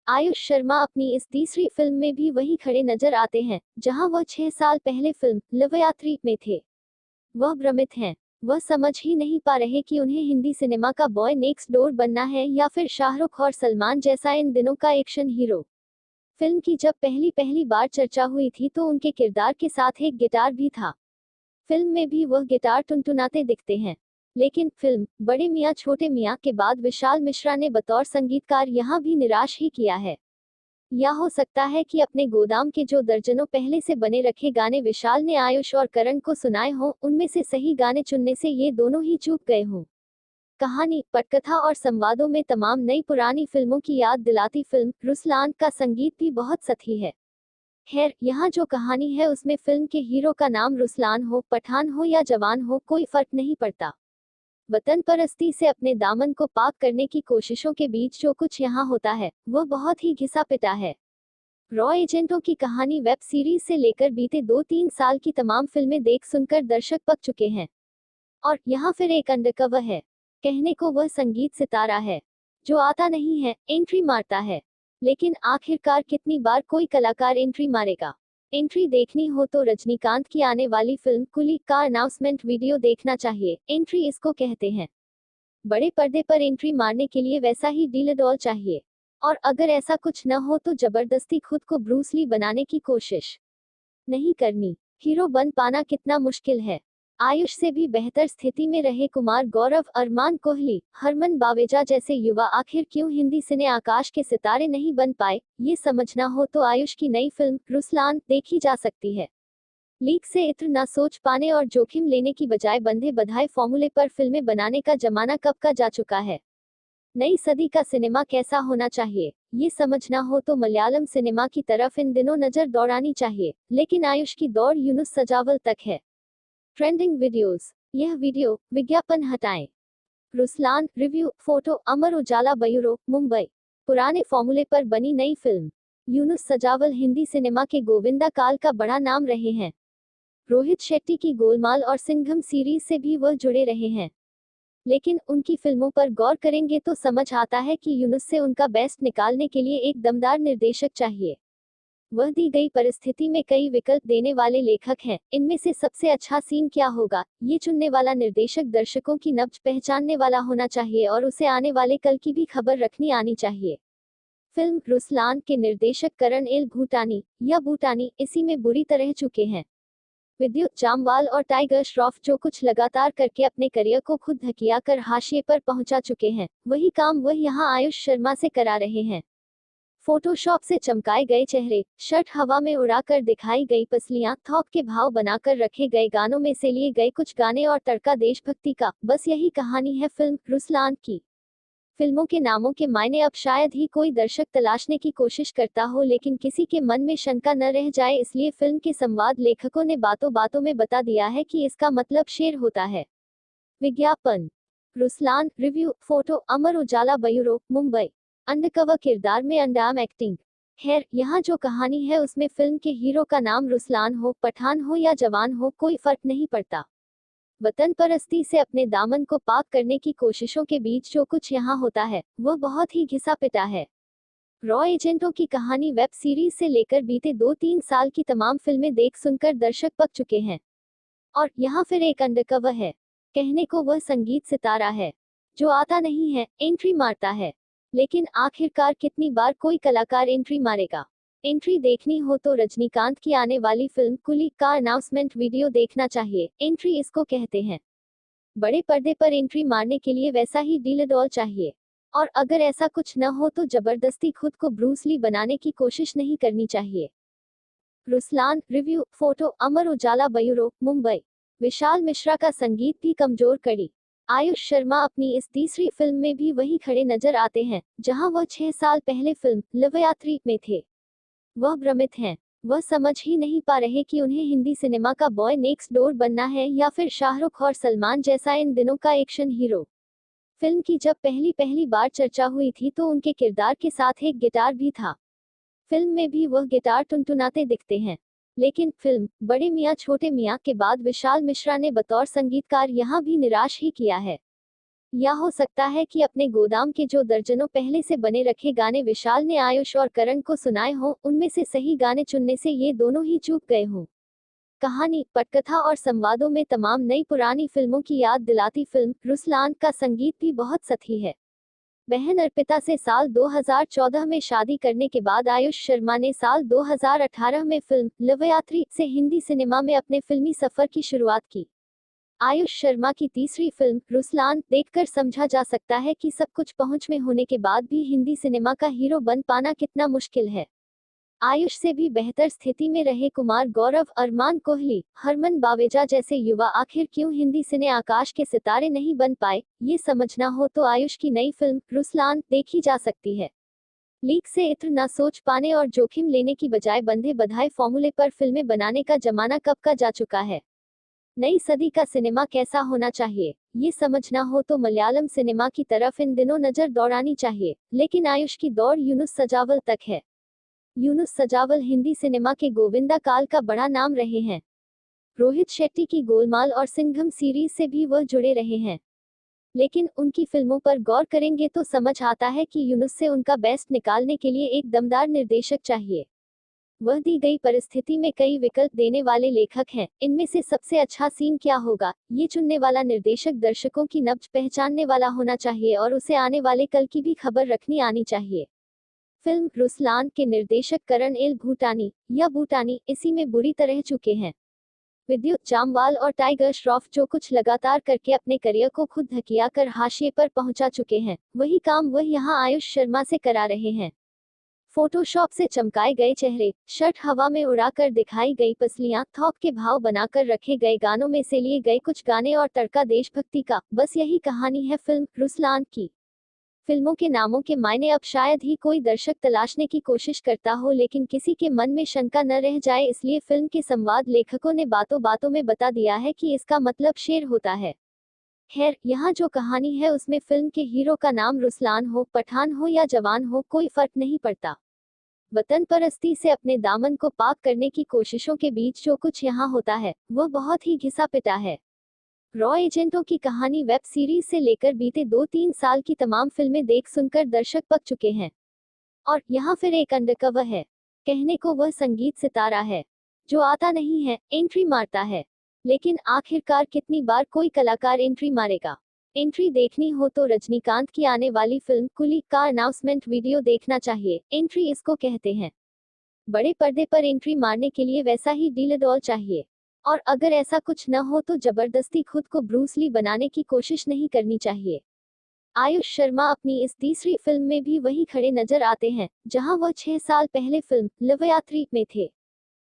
आयुष शर्मा अपनी इस तीसरी फिल्म में भी वही खड़े नजर आते हैं जहां वह 6 साल पहले फिल्म लवयात्री में थे। वह भ्रमित हैं। वह समझ ही नहीं पा रहे कि उन्हें हिंदी सिनेमा का बॉय नेक्स्ट डोर बनना है या फिर शाहरुख और सलमान जैसा इन दिनों का एक्शन हीरो। फिल्म की जब पहली पहली बार चर्चा हुई थी तो उनके किरदार के साथ एक गिटार भी था। फिल्म में भी वह गिटार टुनटुनाते दिखते हैं। लेकिन फिल्म बड़े मियां छोटे मियां के बाद विशाल मिश्रा ने बतौर संगीतकार यहां भी निराश ही किया है। या हो सकता है कि अपने गोदाम के जो दर्जनों पहले से बने रखे गाने विशाल ने आयुष और करण को सुनाए हों, उनमें से सही गाने चुनने से ये दोनों ही चूक गए हों। कहानी, पटकथा और संवादों में तमाम नई पुरानी फिल्मों की याद दिलाती फिल्म रुसलान का संगीत भी बहुत सही है। खैर, यहाँ जो कहानी है उसमें फिल्म के हीरो का नाम रुसलान हो, पठान हो या जवान हो, कोई फर्क नहीं पड़ता। वतन परस्ती से अपने दामन को पाक करने की कोशिशों के बीच जो कुछ यहाँ होता है वह बहुत ही घिसा पिटा है। रॉ एजेंटों की कहानी वेब सीरीज से लेकर बीते 2-3 साल की तमाम फिल्में देख सुनकर दर्शक पक चुके हैं। और यहाँ फिर एक अंडरकवर है। कहने को वह संगीत सितारा है जो आता नहीं है, एंट्री मारता है। लेकिन आखिरकार कितनी बार कोई कलाकार एंट्री मारेगा। एंट्री देखनी हो तो रजनीकांत की आने वाली फिल्म कुली का अनाउंसमेंट वीडियो देखना चाहिए। एंट्री इसको कहते हैं। बड़े पर्दे पर एंट्री मारने के लिए वैसा ही डील चाहिए। और अगर ऐसा कुछ न हो तो जबरदस्ती खुद को ब्रूस ली बनाने की कोशिश नहीं करनी। हीरो बन पाना कितना मुश्किल है। आयुष से भी बेहतर स्थिति में रहे कुमार गौरव, अरमान कोहली, हरमन बावेजा जैसे युवा आखिर क्यों हिंदी सिने आकाश के सितारे नहीं बन पाए, ये समझना हो तो आयुष की नई फिल्म रुसलान देखी जा सकती है। लीक से इत्र न सोच पाने और जोखिम लेने की बजाय बंधे बधाए फॉर्मूले पर फिल्में बनाने का जमाना कब का जा चुका है। नई सदी का सिनेमा कैसा होना चाहिए, ये समझना हो तो मलयालम सिनेमा की तरफ इन दिनों नजर दौड़ानी चाहिए, लेकिन आयुष की दौड़ यूनुस सजावल तक है। Trending videos. यह वीडियो विज्ञापन हटाएं। Ruslaan review photo Amar Ujala bureau Mumbai. पुराने फॉर्मूले पर बनी नई फिल्म। यूनुस सजावल हिंदी सिनेमा के गोविंदा काल का बड़ा नाम रहे हैं। रोहित शेट्टी की गोलमाल और सिंघम सीरीज से भी वह जुड़े रहे हैं। लेकिन उनकी फिल्मों पर गौर करेंगे तो समझ आता है कि यूनुस से उनका बेस्ट निकालने के लिए एक दमदार निर्देशक चाहिए। वह दी गई परिस्थिति में कई विकल्प देने वाले लेखक हैं, इनमें से सबसे अच्छा सीन क्या होगा, ये चुनने वाला निर्देशक दर्शकों की नब्ज पहचानने वाला होना चाहिए और उसे आने वाले कल की भी खबर रखनी आनी चाहिए। फिल्म रुसलान के निर्देशक करण एल भूटानी या भूटानी इसी में बुरी तरह चुके हैं। विद्युत जामवाल और टाइगर श्रॉफ जो कुछ लगातार करके अपने करियर को खुद धकिया कर हाशिए पर पहुंचा चुके हैं, वही काम वह यहां आयुष शर्मा से करा रहे हैं। फोटोशॉप से चमकाए गए चेहरे, शर्ट हवा में उड़ाकर दिखाई गई पसलियां, थोक के भाव बनाकर रखे गए गानों में से लिए गए कुछ गाने और तड़का देशभक्ति का, बस यही कहानी है फिल्म रुसलान की। फिल्मों के नामों के मायने अब शायद ही कोई दर्शक तलाशने की कोशिश करता हो, लेकिन किसी के मन में शंका न रह जाए इसलिए फिल्म के संवाद लेखकों ने बातों बातों में बता दिया है कि इसका मतलब शेर होता है। विज्ञापन। Ruslaan review photo Amar Ujala bureau Mumbai. Undercover किरदार में अंडाम एक्टिंग। खैर, यहाँ जो कहानी है उसमें फिल्म के हीरो का नाम रुसलान हो, पठान हो या जवान हो, कोई फर्क नहीं पड़ता। वतन परस्ती से अपने दामन को पाक करने की कोशिशों के बीच जो कुछ यहाँ होता है वह बहुत ही घिसा पिटा है। रॉ एजेंटों की कहानी वेब सीरीज से लेकर बीते 2-3 साल की तमाम फिल्में देख सुनकर दर्शक पक चुके हैं। और यहाँ फिर एक अंडरकवर है। कहने को वह संगीत सितारा है जो आता नहीं है, एंट्री मारता है। लेकिन आखिरकार कितनी बार कोई कलाकार एंट्री मारेगा। एंट्री देखनी हो तो रजनीकांत की आने वाली फिल्म कुली का अनाउंसमेंट वीडियो देखना चाहिए। एंट्री इसको कहते हैं। बड़े पर्दे पर एंट्री मारने के लिए वैसा ही डील चाहिए। और अगर ऐसा कुछ न हो तो जबरदस्ती खुद को ब्रूस ली बनाने की कोशिश नहीं करनी चाहिए। Ruslaan review photo Amar Ujala bureau Mumbai. Vishal Mishra का संगीत भी कमजोर कड़ी। आयुष शर्मा अपनी इस तीसरी फिल्म में भी वही खड़े नजर आते हैं जहां वह 6 साल पहले फिल्म लवयात्री में थे। वह भ्रमित हैं। वह समझ ही नहीं पा रहे कि उन्हें हिंदी सिनेमा का बॉय नेक्स्ट डोर बनना है या फिर शाहरुख और सलमान जैसा इन दिनों का एक्शन हीरो। फिल्म की जब पहली बार चर्चा हुई थी तो उनके किरदार के साथ एक गिटार भी था। फिल्म में भी वह गिटार टुनटुनाते दिखते हैं। लेकिन फिल्म बड़े मियाँ छोटे मियाँ के बाद विशाल मिश्रा ने बतौर संगीतकार यहाँ भी निराश ही किया है। या हो सकता है कि अपने गोदाम के जो दर्जनों पहले से बने रखे गाने विशाल ने आयुष और करण को सुनाए हों, उनमें से सही गाने चुनने से ये दोनों ही चूक गए हों। कहानी, पटकथा और संवादों में तमाम नई पुरानी फिल्मों की याद दिलाती फिल्म रुसलान का संगीत भी बहुत सही है। बहन अर्पिता से साल 2014 में शादी करने के बाद आयुष शर्मा ने साल 2018 में फिल्म लवयात्री से हिंदी सिनेमा में अपने फिल्मी सफर की शुरुआत की। आयुष शर्मा की तीसरी फिल्म रुसलान देखकर समझा जा सकता है कि सब कुछ पहुंच में होने के बाद भी हिंदी सिनेमा का हीरो बन पाना कितना मुश्किल है। आयुष से भी बेहतर स्थिति में रहे कुमार गौरव, अरमान कोहली, हरमन बावेजा जैसे युवा आखिर क्यों हिंदी सिने आकाश के सितारे नहीं बन पाए, ये समझना हो तो आयुष की नई फिल्म रुसलान देखी जा सकती है। लीक से इत्र न सोच पाने और जोखिम लेने की बजाय बंधे बधाए फॉर्मूले पर फिल्में बनाने का जमाना कब का जा चुका है। नई सदी का सिनेमा कैसा होना चाहिए, ये समझना हो तो मलयालम सिनेमा की तरफ इन दिनों नजर दौड़ानी चाहिए, लेकिन आयुष की दौड़ यूनुस सजावल तक है। यूनुस सजावल हिंदी सिनेमा के गोविंदा काल का बड़ा नाम रहे हैं। रोहित शेट्टी की गोलमाल और सिंघम सीरीज से भी वह जुड़े रहे हैं। लेकिन उनकी फिल्मों पर गौर करेंगे तो समझ आता है कि यूनुस से उनका बेस्ट निकालने के लिए एक दमदार निर्देशक चाहिए। वह दी गई परिस्थिति में कई विकल्प देने वाले लेखक हैं, इनमें से सबसे अच्छा सीन क्या होगा, ये चुनने वाला निर्देशक दर्शकों की नब्ज पहचानने वाला होना चाहिए और उसे आने वाले कल की भी खबर रखनी आनी चाहिए। फिल्म रुसलान के निर्देशक करण एल भूटानी या भूटानी इसी में बुरी तरह चुके हैं। विद्युत जामवाल और टाइगर श्रॉफ जो कुछ लगातार करके अपने करियर को खुद धकिया कर हाशिए पर पहुंचा चुके हैं, वही काम वह यहाँ आयुष शर्मा से करा रहे हैं। फोटोशॉप से चमकाए गए चेहरे, शर्ट हवा में उड़ाकर दिखाई गई पसलियां, थोक के भाव बनाकर रखे गए गानों में से लिए गए कुछ गाने और तड़का देशभक्ति का, बस यही कहानी है फिल्म रुसलान की। फिल्मों के नामों के मायने अब शायद ही कोई दर्शक तलाशने की कोशिश करता हो, लेकिन किसी के मन में शंका न रह जाए इसलिए फिल्म के संवाद लेखकों ने बातों बातों में बता दिया है कि इसका मतलब शेर होता है। खैर, यहाँ जो कहानी है उसमें फिल्म के हीरो का नाम रुसलान हो, पठान हो या जवान हो, कोई फर्क नहीं पड़ता। वतन परस्ती से अपने दामन को पाक करने की कोशिशों के बीच जो कुछ यहाँ होता है वह बहुत ही घिसा पिटा है। रॉ एजेंटों की कहानी वेब सीरीज से लेकर बीते 2-3 साल की तमाम फिल्में देख सुनकर दर्शक पक चुके हैं। और यहाँ फिर एक अंडरकवर है, कहने को वह संगीत सितारा है, जो आता नहीं है, एंट्री मारता है। लेकिन आखिरकार कितनी बार कोई कलाकार एंट्री मारेगा? एंट्री देखनी हो तो रजनीकांत की आने वाली फिल्म कुली का अनाउंसमेंट वीडियो देखना चाहिए, एंट्री इसको कहते हैं। बड़े पर्दे पर एंट्री मारने के लिए वैसा ही डील चाहिए। और अगर ऐसा कुछ न हो तो जबरदस्ती खुद को ब्रूस ली बनाने की कोशिश नहीं करनी चाहिए। आयुष शर्मा अपनी इस तीसरी फिल्म में भी वही खड़े नजर आते हैं जहां वह 6 साल पहले फिल्म लवयात्री में थे।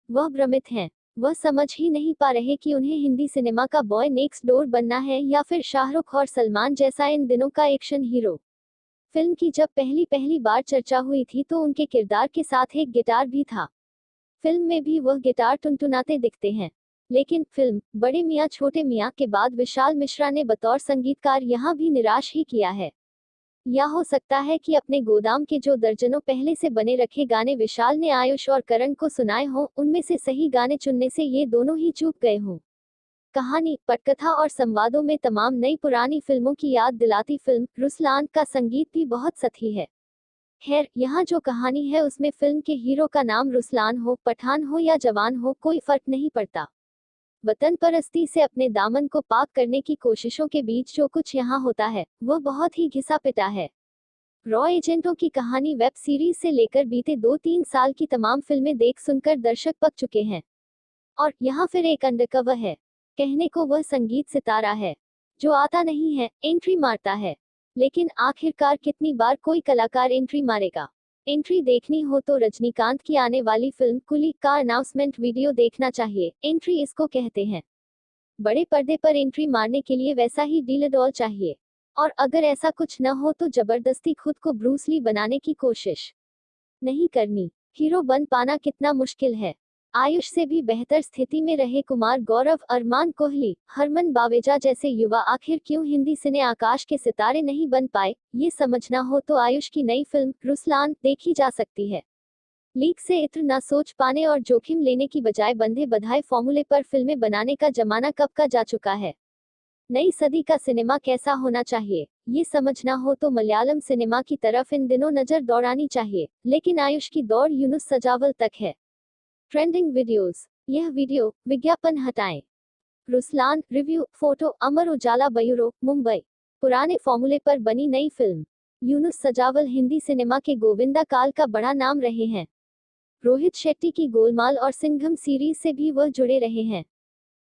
वह भ्रमित हैं, वह समझ ही नहीं पा रहे कि उन्हें हिंदी सिनेमा का बॉय नेक्स्ट डोर बनना है या फिर शाहरुख और सलमान जैसा इन दिनों का एक्शन हीरो। फिल्म की जब पहली बार चर्चा हुई थी तो उनके किरदार के साथ एक गिटार भी था। फिल्म में भी वह गिटार टुनटुनाते दिखते हैं। लेकिन फिल्म बड़े मियां छोटे मियां के बाद विशाल मिश्रा ने बतौर संगीतकार यहाँ भी निराश ही किया है। या हो सकता है कि अपने गोदाम के जो दर्जनों पहले से बने रखे गाने विशाल ने आयुष और करण को सुनाए हों, उनमें से सही गाने चुनने से ये दोनों ही चूक गए हों। कहानी, पटकथा और संवादों में तमाम नई पुरानी फिल्मों की याद दिलाती फिल्म रुसलान का संगीत भी बहुत सही है। खैर, यहाँ जो कहानी है उसमें फिल्म के हीरो का नाम रुसलान हो, पठान हो या जवान हो, कोई फर्क नहीं पड़ता। वतन परस्ती से अपने दामन को पाक करने की कोशिशों के बीच जो कुछ यहाँ होता है वह बहुत ही घिसा पिटा है। रॉ एजेंटों की कहानी वेब सीरीज से लेकर बीते 2-3 साल की तमाम फिल्में देख सुनकर दर्शक पक चुके हैं। और यहाँ फिर एक अंडरकवर है, कहने को वह संगीत सितारा है, जो आता नहीं है, एंट्री मारता है। लेकिन आखिरकार कितनी बार कोई कलाकार एंट्री मारेगा? एंट्री देखनी हो तो रजनीकांत की आने वाली फिल्म कुली का अनाउंसमेंट वीडियो देखना चाहिए, एंट्री इसको कहते हैं। बड़े पर्दे पर एंट्री मारने के लिए वैसा ही डील चाहिए। और अगर ऐसा कुछ न हो तो जबरदस्ती खुद को ब्रूस ली बनाने की कोशिश नहीं करनी। हीरो बन पाना कितना मुश्किल है। आयुष से भी बेहतर स्थिति में रहे कुमार गौरव, अरमान कोहली, हरमन बावेजा जैसे युवा आखिर क्यों हिंदी सिने आकाश के सितारे नहीं बन पाए, ये समझना हो तो आयुष की नई फिल्म रुसलान देखी जा सकती है। लीक से इत्र न सोच पाने और जोखिम लेने की बजाय बंधे बधाए फॉर्मूले पर फिल्में बनाने का जमाना कब का जा चुका है। नई सदी का सिनेमा कैसा होना चाहिए, ये समझना हो तो मलयालम सिनेमा की तरफ इन दिनों नजर दौड़ानी चाहिए, लेकिन आयुष की दौड़ यूनुस सजावल तक है। ट्रेंडिंग वीडियोस, यह वीडियो विज्ञापन हटाएं। Ruslaan review photo, Amar Ujala bureau, Mumbai. पुराने फॉर्मूले पर बनी नई फिल्म। यूनुस सजावल हिंदी सिनेमा के गोविंदा काल का बड़ा नाम रहे हैं। रोहित शेट्टी की गोलमाल और सिंघम सीरीज से भी वह जुड़े रहे हैं।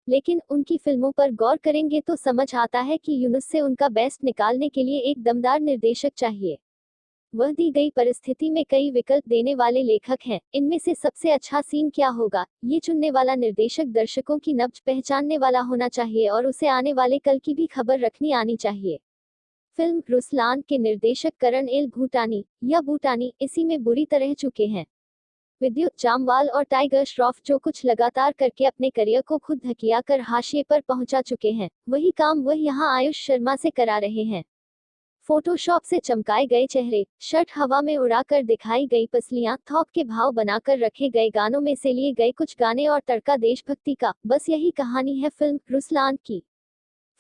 लेकिन उनकी फिल्मों पर गौर करेंगे तो समझ आता है कि यूनुस से उनका बेस्ट निकालने के लिए एक दमदार निर्देशक चाहिए। वह दी गई परिस्थिति में कई विकल्प देने वाले लेखक हैं, इनमें से सबसे अच्छा सीन क्या होगा, ये चुनने वाला निर्देशक दर्शकों की नब्ज पहचानने वाला होना चाहिए और उसे आने वाले कल की भी खबर रखनी आनी चाहिए। फिल्म रुसलान के निर्देशक करण एल भूटानी या भूटानी इसी में बुरी तरह चुके हैं। विद्युत जामवाल और टाइगर श्रॉफ जो कुछ लगातार करके अपने करियर को खुद धकिया कर हाशिए पर पहुंचा चुके हैं, वही काम वह यहाँ आयुष शर्मा से करा रहे हैं। फोटोशॉप से चमकाए गए चेहरे, शर्ट हवा में उड़ाकर दिखाई गई पसलियां, थोक के भाव बनाकर रखे गए गानों में से लिए गए कुछ गाने और तड़का देशभक्ति का, बस यही कहानी है फिल्म रुसलान की।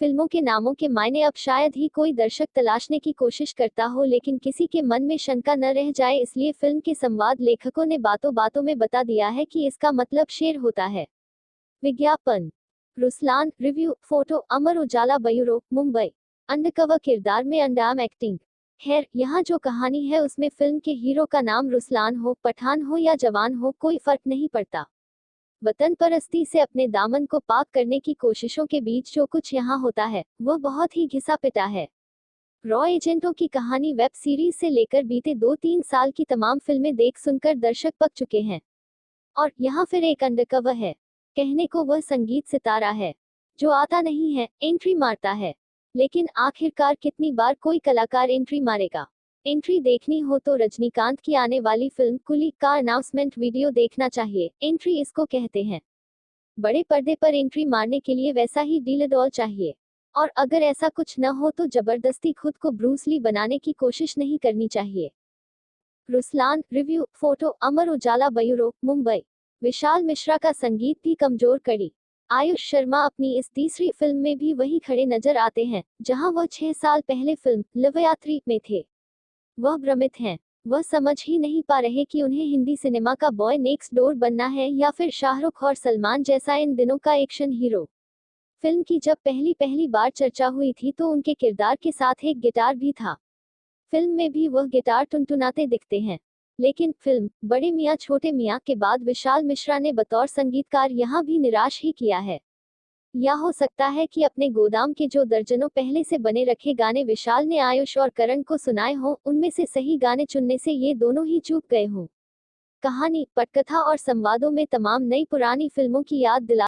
फिल्मों के नामों के मायने अब शायद ही कोई दर्शक तलाशने की कोशिश करता हो, लेकिन किसी के मन में शंका न रह जाए इसलिए फिल्म के संवाद लेखकों ने बातों बातों में बता दिया है कि इसका मतलब शेर होता है। विज्ञापन। Ruslaan review photo Amar Ujala bureau Mumbai. Undercover किरदार में अंडरआर्म एक्टिंग। खैर, यहाँ जो कहानी है उसमें फिल्म के हीरो का नाम रुसलान हो, पठान हो या जवान हो, कोई फर्क नहीं पड़ता। वतन परस्ती से अपने दामन को पाक करने की कोशिशों के बीच जो कुछ यहाँ होता है वो बहुत ही घिसा पिटा है। रॉ एजेंटों की कहानी वेब सीरीज से लेकर बीते 2-3 साल की तमाम फिल्में देख सुनकर दर्शक पक चुके हैं। और यहाँ फिर एक अंडरकवर है। कहने को वह संगीत सितारा है जो आता नहीं है, एंट्री मारता है। लेकिन आखिरकार कितनी बार कोई कलाकार एंट्री मारेगा? एंट्री देखनी हो तो रजनीकांत की आने वाली फिल्म कुली का अनाउंसमेंट वीडियो देखना चाहिए। एंट्री इसको कहते हैं। बड़े पर्दे पर एंट्री मारने के लिए वैसा ही डील चाहिए। और अगर ऐसा कुछ न हो तो जबरदस्ती खुद को ब्रूस ली बनाने की कोशिश नहीं करनी चाहिए। Ruslaan review photo Amar Ujala bureau Mumbai. Vishal Mishra का संगीत भी कमजोर कड़ी। आयुष शर्मा अपनी इस तीसरी फिल्म में भी वही खड़े नजर आते हैं जहां वह 6 साल पहले फिल्म लवयात्री में थे। वह भ्रमित हैं। वह समझ ही नहीं पा रहे कि उन्हें हिंदी सिनेमा का बॉय नेक्स्ट डोर बनना है या फिर शाहरुख और सलमान जैसा इन दिनों का एक्शन हीरो। फिल्म की जब पहली बार चर्चा हुई थी तो उनके किरदार के साथ एक गिटार भी था। फिल्म में भी वह गिटार टुनटुनाते दिखते हैं। लेकिन फिल्म बड़े मियां छोटे मियां के बाद विशाल मिश्रा ने बतौर संगीतकार यहाँ भी निराश ही किया है। या हो सकता है कि अपने गोदाम के जो दर्जनों पहले से बने रखे गाने विशाल ने आयुष और करण को सुनाए हों, उनमें से सही गाने चुनने से ये दोनों ही चूक गए हों। कहानी, पटकथा और संवादों में तमाम नई पुरानी फिल्मों की याद दिला